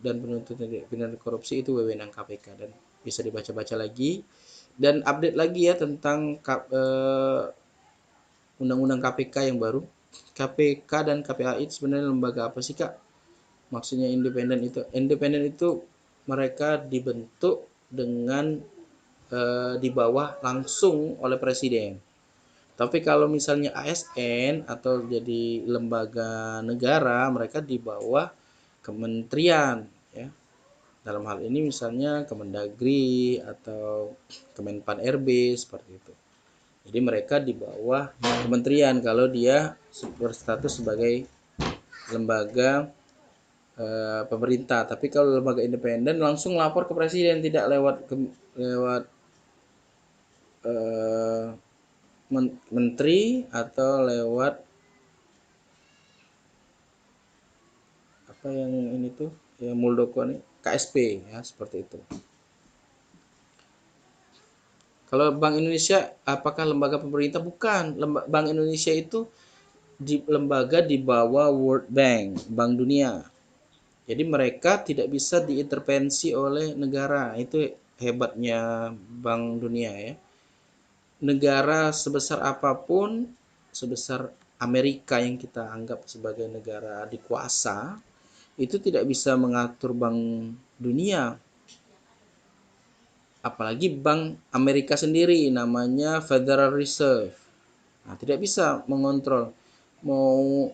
dan penuntutan tindak pidana korupsi itu wewenang KPK, dan bisa dibaca-baca lagi dan update lagi ya tentang undang-undang KPK yang baru. KPK dan KPAI sebenarnya lembaga apa sih, Kak? Maksudnya independen itu mereka dibentuk dengan di bawah langsung oleh presiden. Tapi kalau misalnya ASN atau jadi lembaga negara, mereka di bawah kementerian ya. Dalam hal ini misalnya Kemendagri atau Kemenpan RB seperti itu. Jadi mereka di bawah kementerian kalau dia berstatus sebagai lembaga pemerintah. Tapi kalau lembaga independen langsung lapor ke presiden, tidak lewat menteri atau lewat apa yang ini tuh ya, Muldoko nih, KSP ya, seperti itu. Kalau Bank Indonesia apakah lembaga pemerintah? Bukan. Bank Indonesia itu lembaga di bawah World Bank, Bank Dunia. Jadi mereka tidak bisa diintervensi oleh negara. Itu hebatnya Bank Dunia ya. negara sebesar apapun, sebesar Amerika yang kita anggap sebagai negara dikuasa, itu tidak bisa mengatur Bank Dunia. Apalagi Bank Amerika sendiri namanya Federal Reserve. Nah, tidak bisa mengontrol. Mau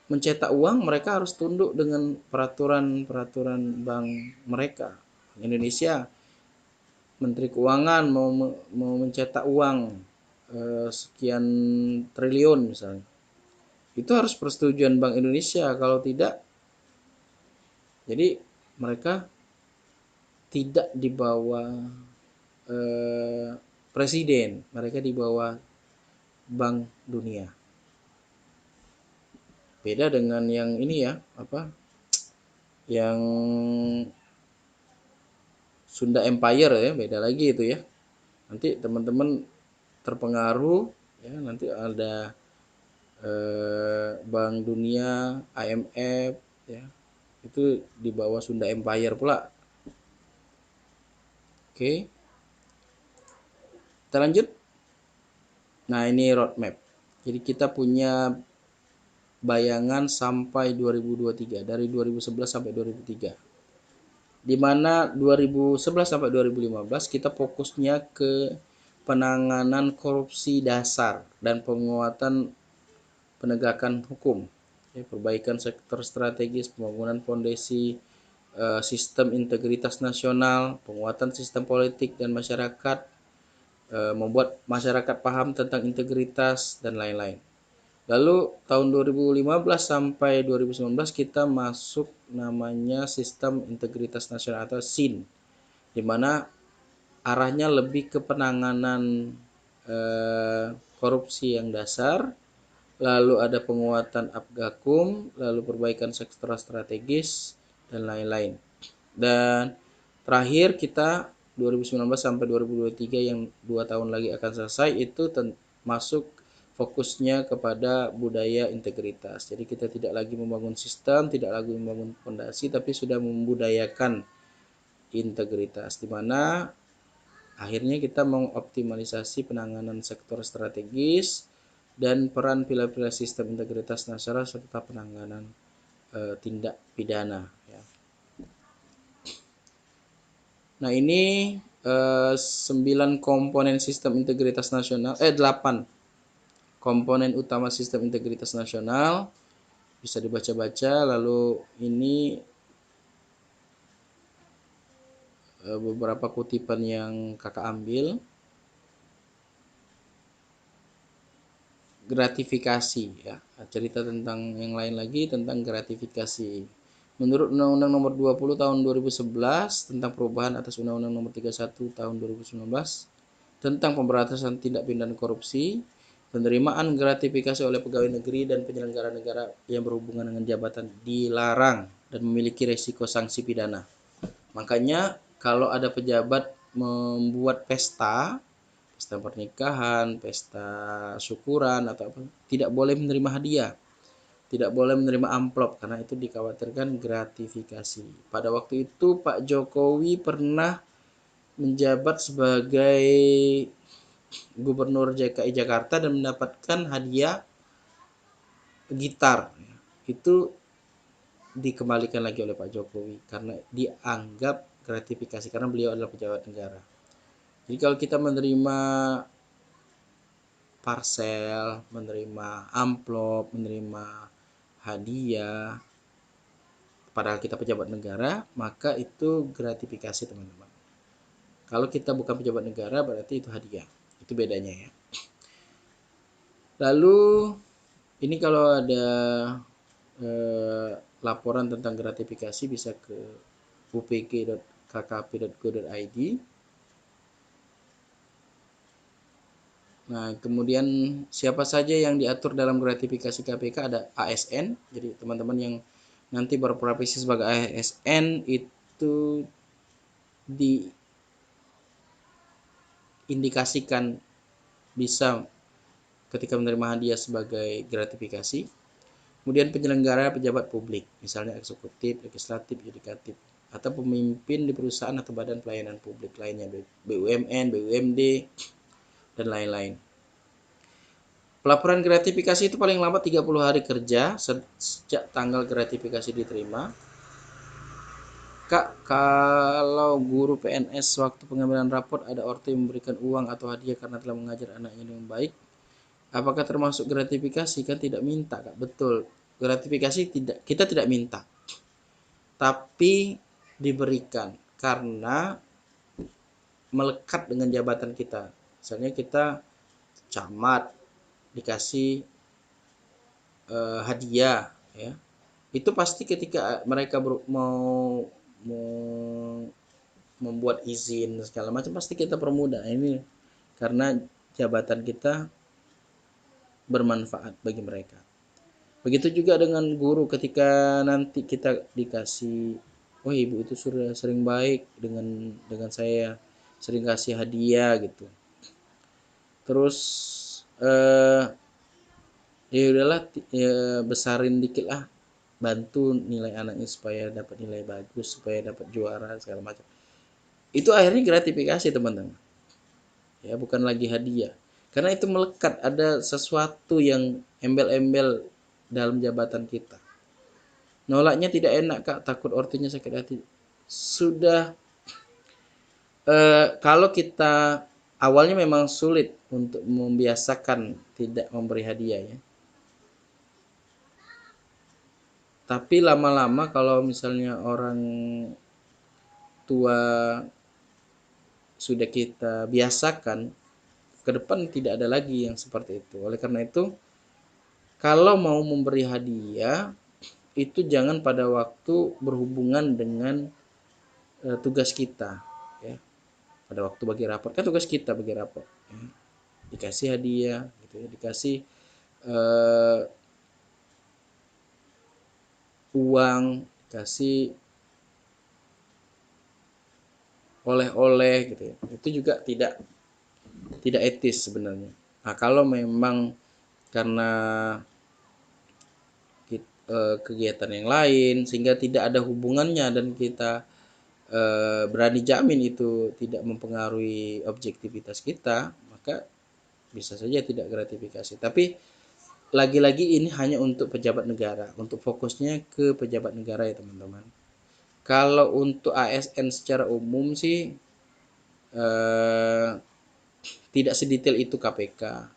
mencetak uang, mereka harus tunduk dengan peraturan-peraturan bank mereka. Indonesia, Menteri Keuangan mau mencetak uang sekian triliun misalnya. Itu harus persetujuan Bank Indonesia. Kalau tidak, jadi mereka tidak di bawah presiden, mereka di bawah Bank Dunia. Beda dengan yang ini ya, yang Sunda Empire ya, beda lagi itu ya. Nanti teman-teman terpengaruh ya, nanti ada Bank Dunia, IMF ya. Itu di bawah Sunda Empire pula. Oke. Kita lanjut. Nah, ini roadmap. Jadi kita punya bayangan sampai 2023, dari 2011 sampai 2003. Di mana 2011 sampai 2015 kita fokusnya ke penanganan korupsi dasar dan penguatan penegakan hukum, ya, perbaikan sektor strategis, pembangunan fondasi sistem integritas nasional, penguatan sistem politik dan masyarakat, membuat masyarakat paham tentang integritas dan lain-lain. Lalu tahun 2015 sampai 2019 kita masuk namanya sistem integritas nasional atau SIN, di mana arahnya lebih ke penanganan korupsi yang dasar, lalu ada penguatan Apgakum, lalu perbaikan sektor strategis dan lain-lain. Dan terakhir kita 2019 sampai 2023 yang 2 tahun lagi akan selesai itu masuk fokusnya kepada budaya integritas. Jadi kita tidak lagi membangun sistem, tidak lagi membangun fondasi, tapi sudah membudayakan integritas, di mana akhirnya kita mengoptimalisasi penanganan sektor strategis dan peran pilar-pilar sistem integritas nasional serta penanganan tindak pidana. Ya. Nah, ini 9 komponen sistem integritas nasional, 8 komponen utama sistem integritas nasional, bisa dibaca-baca. Lalu ini beberapa kutipan yang kakak ambil. Gratifikasi ya, cerita tentang yang lain lagi tentang gratifikasi. Menurut Undang-Undang Nomor 20 Tahun 2011 tentang perubahan atas Undang-Undang Nomor 31 Tahun 2019 tentang pemberantasan tindak pidana korupsi, penerimaan gratifikasi oleh pegawai negeri dan penyelenggara negara yang berhubungan dengan jabatan dilarang dan memiliki resiko sanksi pidana. Makanya kalau ada pejabat membuat pesta pernikahan, pesta syukuran atau apa, tidak boleh menerima hadiah, tidak boleh menerima amplop karena itu dikhawatirkan gratifikasi. Pada waktu itu Pak Jokowi pernah menjabat sebagai Gubernur DKI Jakarta dan mendapatkan hadiah gitar. Itu dikembalikan lagi oleh Pak Jokowi karena dianggap gratifikasi karena beliau adalah pejabat negara. Jadi kalau kita menerima parcel, menerima amplop, menerima hadiah, padahal kita pejabat negara, maka itu gratifikasi teman-teman. Kalau kita bukan pejabat negara berarti itu hadiah. Itu bedanya ya. Lalu ini kalau ada laporan tentang gratifikasi bisa ke upg.kkp.go.id. Nah, kemudian siapa saja yang diatur dalam gratifikasi KPK, ada ASN. Jadi teman-teman yang nanti berprofesi sebagai ASN itu diindikasikan bisa ketika menerima hadiah sebagai gratifikasi. Kemudian penyelenggara pejabat publik, misalnya eksekutif, legislatif, yudikatif, atau pemimpin di perusahaan atau badan pelayanan publik lainnya, BUMN, BUMD, dan lain-lain. Pelaporan gratifikasi itu paling lambat 30 hari kerja sejak tanggal gratifikasi diterima. Kak, kalau guru PNS waktu pengambilan raport ada ortu yang memberikan uang atau hadiah karena telah mengajar anaknya dengan baik, apakah termasuk gratifikasi? Kan tidak minta, Kak. Betul. Gratifikasi tidak, kita tidak minta, tapi diberikan karena melekat dengan jabatan kita. Misalnya kita camat dikasih hadiah, ya. Itu pasti ketika mereka mau membuat izin segala macam pasti kita permudah. Ini karena jabatan kita bermanfaat bagi mereka. Begitu juga dengan guru ketika nanti kita dikasih, oh ibu itu sudah sering baik dengan saya, sering kasih hadiah gitu. Terus ya udahlah, ya besarin dikit lah, bantu nilai anaknya supaya dapat nilai bagus, supaya dapat juara segala macam. Itu akhirnya gratifikasi teman-teman. Ya, bukan lagi hadiah. Karena itu melekat, ada sesuatu yang embel-embel dalam jabatan kita. Nolaknya tidak enak, Kak, takut ortunya sakit hati. Sudah kalau kita awalnya memang sulit untuk membiasakan tidak memberi hadiah ya. Tapi lama-lama kalau misalnya orang tua sudah kita biasakan, ke depan tidak ada lagi yang seperti itu. Oleh karena itu, kalau mau memberi hadiah, itu jangan pada waktu berhubungan dengan tugas kita. Ya. Pada waktu bagi rapor, kan tugas kita bagi rapor. Ya. Dikasih hadiah, gitu ya. Dikasih uang, dikasih oleh-oleh gitu ya. Itu juga tidak etis sebenarnya. Nah, kalau memang karena kegiatan yang lain sehingga tidak ada hubungannya dan kita berani jamin itu tidak mempengaruhi objektivitas kita, maka bisa saja tidak gratifikasi. Tapi lagi-lagi ini hanya untuk pejabat negara, untuk fokusnya ke pejabat negara ya teman-teman. Kalau untuk ASN secara umum sih tidak sedetail itu KPK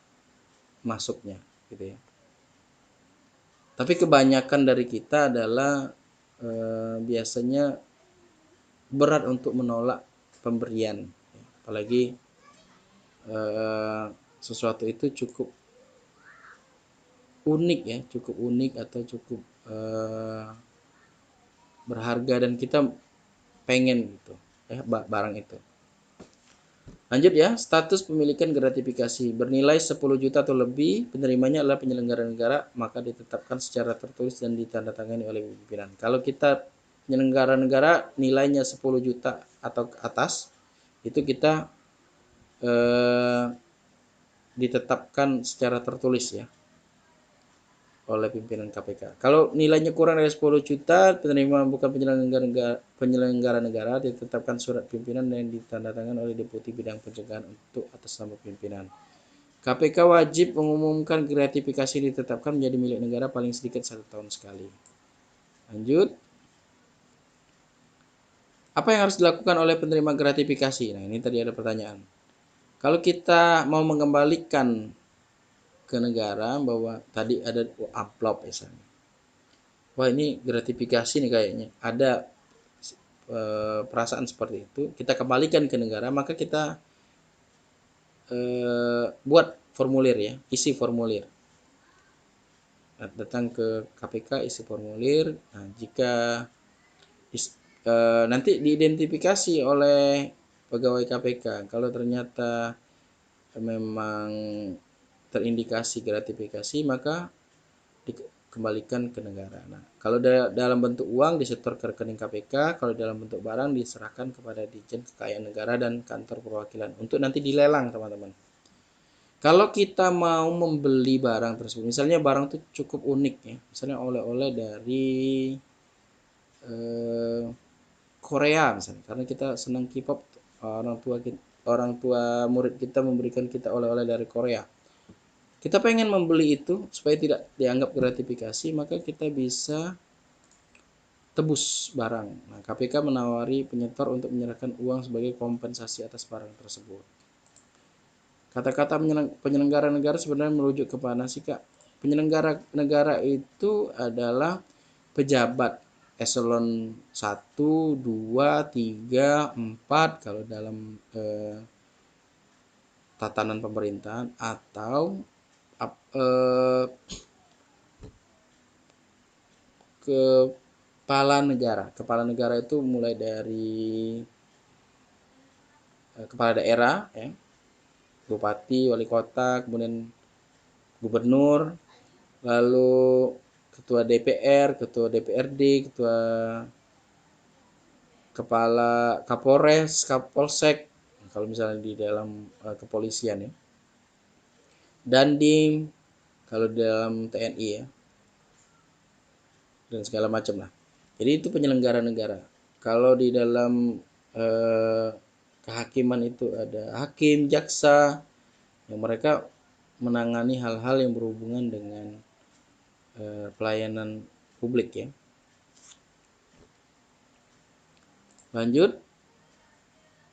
masuknya gitu ya. Tapi kebanyakan dari kita adalah biasanya berat untuk menolak pemberian, apalagi sesuatu itu cukup unik ya, cukup unik atau cukup berharga dan kita pengen gitu ya barang itu. Lanjut ya, status pemilikan gratifikasi bernilai 10 juta atau lebih, penerimanya adalah penyelenggara negara, maka ditetapkan secara tertulis dan ditandatangani oleh pimpinan. Kalau kita penyelenggara negara nilainya 10 juta atau ke atas, itu kita ditetapkan secara tertulis ya oleh pimpinan KPK. Kalau nilainya kurang dari 10 juta, penerima bukan penyelenggara negara ditetapkan surat pimpinan yang ditandatangani oleh Deputi Bidang Pencegahan untuk atas nama pimpinan. KPK wajib mengumumkan gratifikasi ditetapkan menjadi milik negara paling sedikit 1 tahun sekali. Lanjut. Apa yang harus dilakukan oleh penerima gratifikasi? Nah, ini tadi ada pertanyaan. Kalau kita mau mengembalikan ke negara bahwa tadi ada amplop misalnya. Wah ini gratifikasi nih kayaknya. Ada perasaan seperti itu. Kita kembalikan ke negara, maka kita buat formulir ya, isi formulir. Datang ke KPK, isi formulir. Nah, jika nanti diidentifikasi oleh pegawai KPK, kalau ternyata memang terindikasi gratifikasi, maka dikembalikan ke negara. Nah, kalau dalam bentuk uang disetor ke rekening KPK, kalau dalam bentuk barang diserahkan kepada Ditjen Kekayaan Negara dan kantor perwakilan untuk nanti dilelang, teman-teman. Kalau kita mau membeli barang tersebut, misalnya barang itu cukup unik ya, misalnya oleh-oleh dari Korea misalnya, karena kita senang K-pop, orang tua kita, orang tua murid kita memberikan kita oleh-oleh dari Korea, kita pengen membeli itu supaya tidak dianggap gratifikasi, maka kita bisa tebus barang. Nah, KPK menawari penyetor untuk menyerahkan uang sebagai kompensasi atas barang tersebut. Kata-kata penyelenggara negara sebenarnya merujuk ke mana sih, Kak? Penyelenggara negara itu adalah pejabat eselon 1, 2, 3, 4 kalau dalam tatanan pemerintahan, atau eh, kepala negara. Kepala negara itu mulai dari kepala daerah, ya, bupati, wali kota, kemudian gubernur, lalu ketua DPR, ketua DPRD, ketua kepala Kapolres, Kapolsek, kalau misalnya di dalam kepolisian, ya, Dandim kalau di dalam TNI, ya, dan segala macam lah. Jadi itu penyelenggara negara. Kalau di dalam kehakiman itu ada hakim, jaksa, yang mereka menangani hal-hal yang berhubungan dengan pelayanan publik, ya. Lanjut,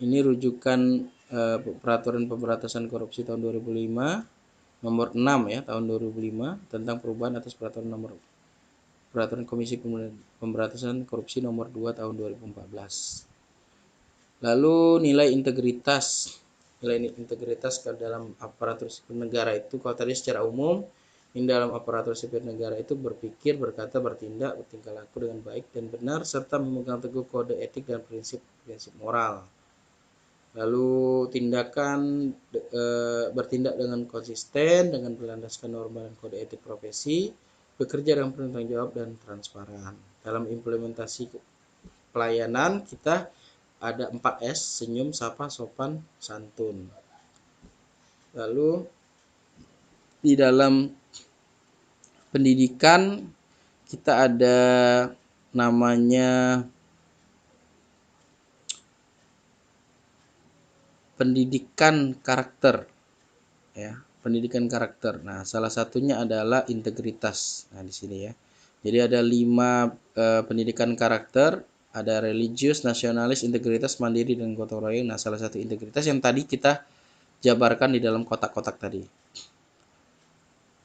ini rujukan peraturan pemberantasan korupsi tahun 2005 nomor 6, ya, tahun 2005 tentang perubahan atas peraturan Komisi Pemberantasan Korupsi nomor 2 tahun 2014. Lalu nilai integritas ke dalam aparatur sipil negara itu, kalau tadi secara umum, ini dalam aparatur sipil negara itu berpikir, berkata, bertindak, bertingkah laku dengan baik dan benar, serta memegang teguh kode etik dan prinsip-prinsip moral. Lalu tindakan bertindak dengan konsisten, dengan berlandaskan norma dan kode etik profesi, bekerja dengan penuh tanggung jawab dan transparan. Dalam implementasi pelayanan kita ada 4S, senyum, sapa, sopan, santun. Lalu di dalam pendidikan kita ada namanya pendidikan karakter, ya, pendidikan karakter. Nah, salah satunya adalah integritas. Nah, di sini, ya. Jadi ada 5 pendidikan karakter, ada religius, nasionalis, integritas, mandiri, dan gotong royong. Nah, salah satu integritas yang tadi kita jabarkan di dalam kotak-kotak tadi.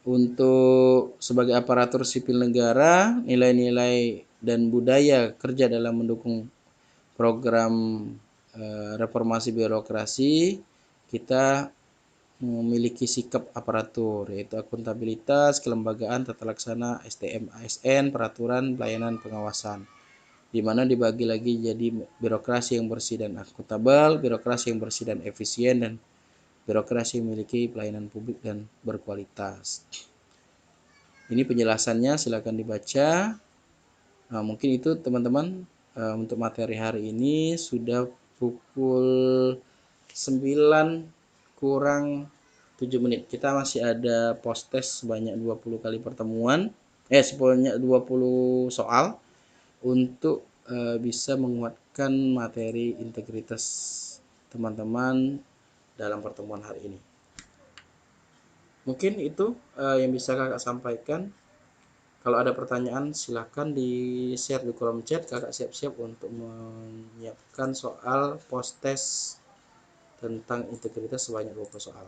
Untuk sebagai aparatur sipil negara, nilai-nilai dan budaya kerja dalam mendukung program reformasi birokrasi, kita memiliki sikap aparatur, yaitu akuntabilitas, kelembagaan, tata laksana, STM, ASN, peraturan, pelayanan, pengawasan, di mana dibagi lagi jadi birokrasi yang bersih dan akuntabel, birokrasi yang bersih dan efisien, dan birokrasi yang memiliki pelayanan publik dan berkualitas. Ini penjelasannya, silakan dibaca. Nah, mungkin itu teman-teman untuk materi hari ini. Sudah pukul 9 kurang 7 menit. Kita masih ada post test sebanyak 20 kali pertemuan. Sebanyak 20 soal untuk bisa menguatkan materi integritas teman-teman dalam pertemuan hari ini. Mungkin itu yang bisa kakak sampaikan. Kalau ada pertanyaan silahkan di share di kolom chat. Kakak siap-siap untuk menyiapkan soal post test tentang integritas sebanyak 20 soal.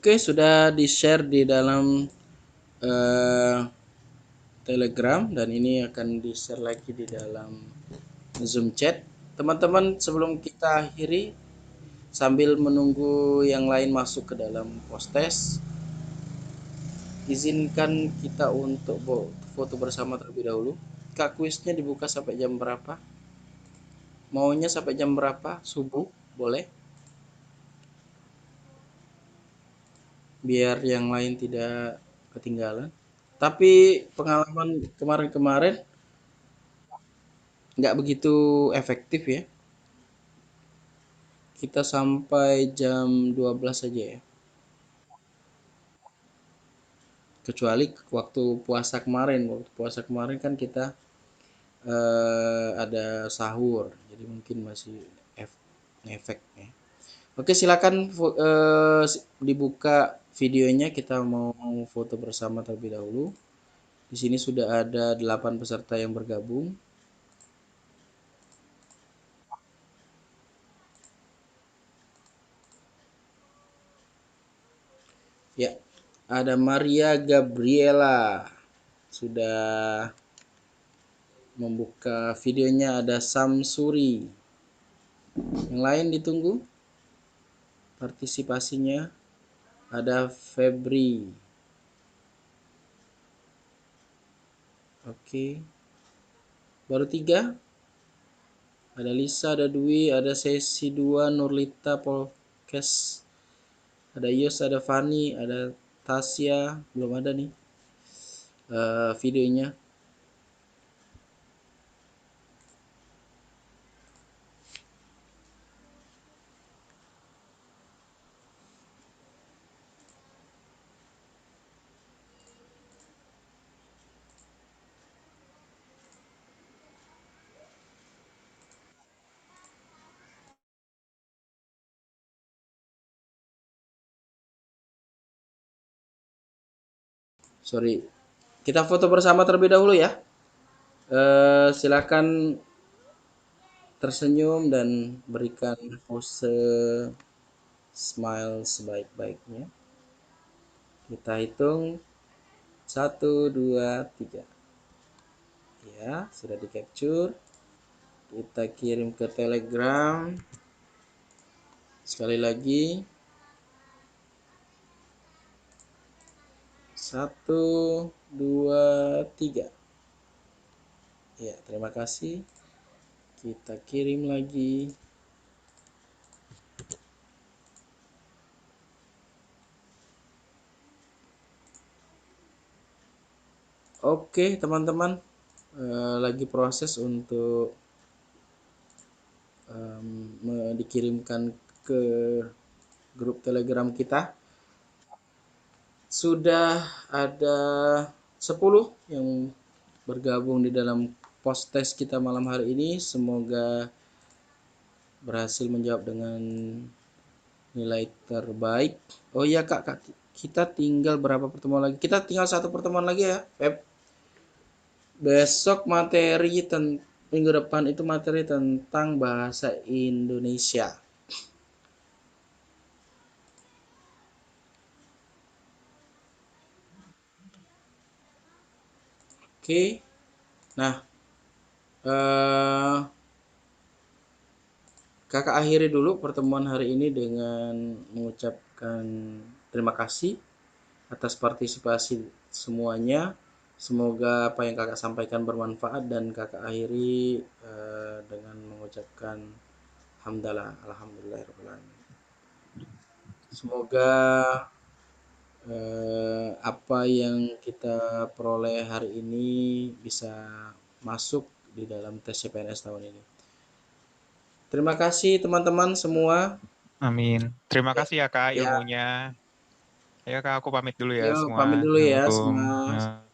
Oke, sudah di-share di dalam Telegram dan ini akan di-share lagi di dalam Zoom chat. Teman-teman, sebelum kita akhiri sambil menunggu yang lain masuk ke dalam post test, izinkan kita untuk foto bersama terlebih dahulu. Kak, kuisnya dibuka sampai jam berapa? Maunya sampai jam berapa? Subuh, boleh? Biar yang lain tidak ketinggalan. Tapi pengalaman kemarin-kemarin nggak begitu efektif ya. Kita sampai jam 12 saja ya. Kecuali waktu puasa kemarin. Waktu puasa kemarin kan kita ada sahur. Jadi mungkin masih efek ya. Oke, silakan dibuka videonya. Kita mau foto bersama terlebih dahulu. Di sini sudah ada 8 peserta yang bergabung. Ya, ada Maria Gabriela sudah membuka videonya, ada Samsuri. Yang lain ditunggu partisipasinya. Ada Febri. Oke. Baru 3. Ada Lisa, ada Dwi, ada Sesi 2, Nurlita, Polkes. Ada Yos, ada Fani, ada Tasya. Belum ada nih videonya. Sorry. Kita foto bersama terlebih dahulu ya. Silakan tersenyum dan berikan pose smile sebaik-baiknya. Kita hitung 1, 2, 3. Ya, sudah di capture. Kita kirim ke Telegram. Sekali lagi. 1, 2, 3. Ya, terima kasih. Kita kirim lagi. Oke, teman-teman. Lagi proses untuk dikirimkan ke grup Telegram kita. Sudah ada 10 yang bergabung di dalam post test kita malam hari ini. Semoga berhasil menjawab dengan nilai terbaik. Oh iya kak, kita tinggal berapa pertemuan lagi? Kita tinggal 1 pertemuan lagi ya, Feb. Besok minggu depan itu materi tentang bahasa Indonesia. Oke. Nah, kakak akhiri dulu pertemuan hari ini dengan mengucapkan terima kasih atas partisipasi semuanya. Semoga apa yang kakak sampaikan bermanfaat dan kakak akhiri dengan mengucapkan hamdalah, alhamdulillahirrahmanirrahim. Semoga apa yang kita peroleh hari ini bisa masuk di dalam tes CPNS tahun ini. Terima kasih teman-teman semua. Amin. Terima kasih ya Kak Ya, ilmunya. Ayo Kak, aku pamit dulu ya yuk semua. pamit dulu ya Assalamualaikum. semua. Ya.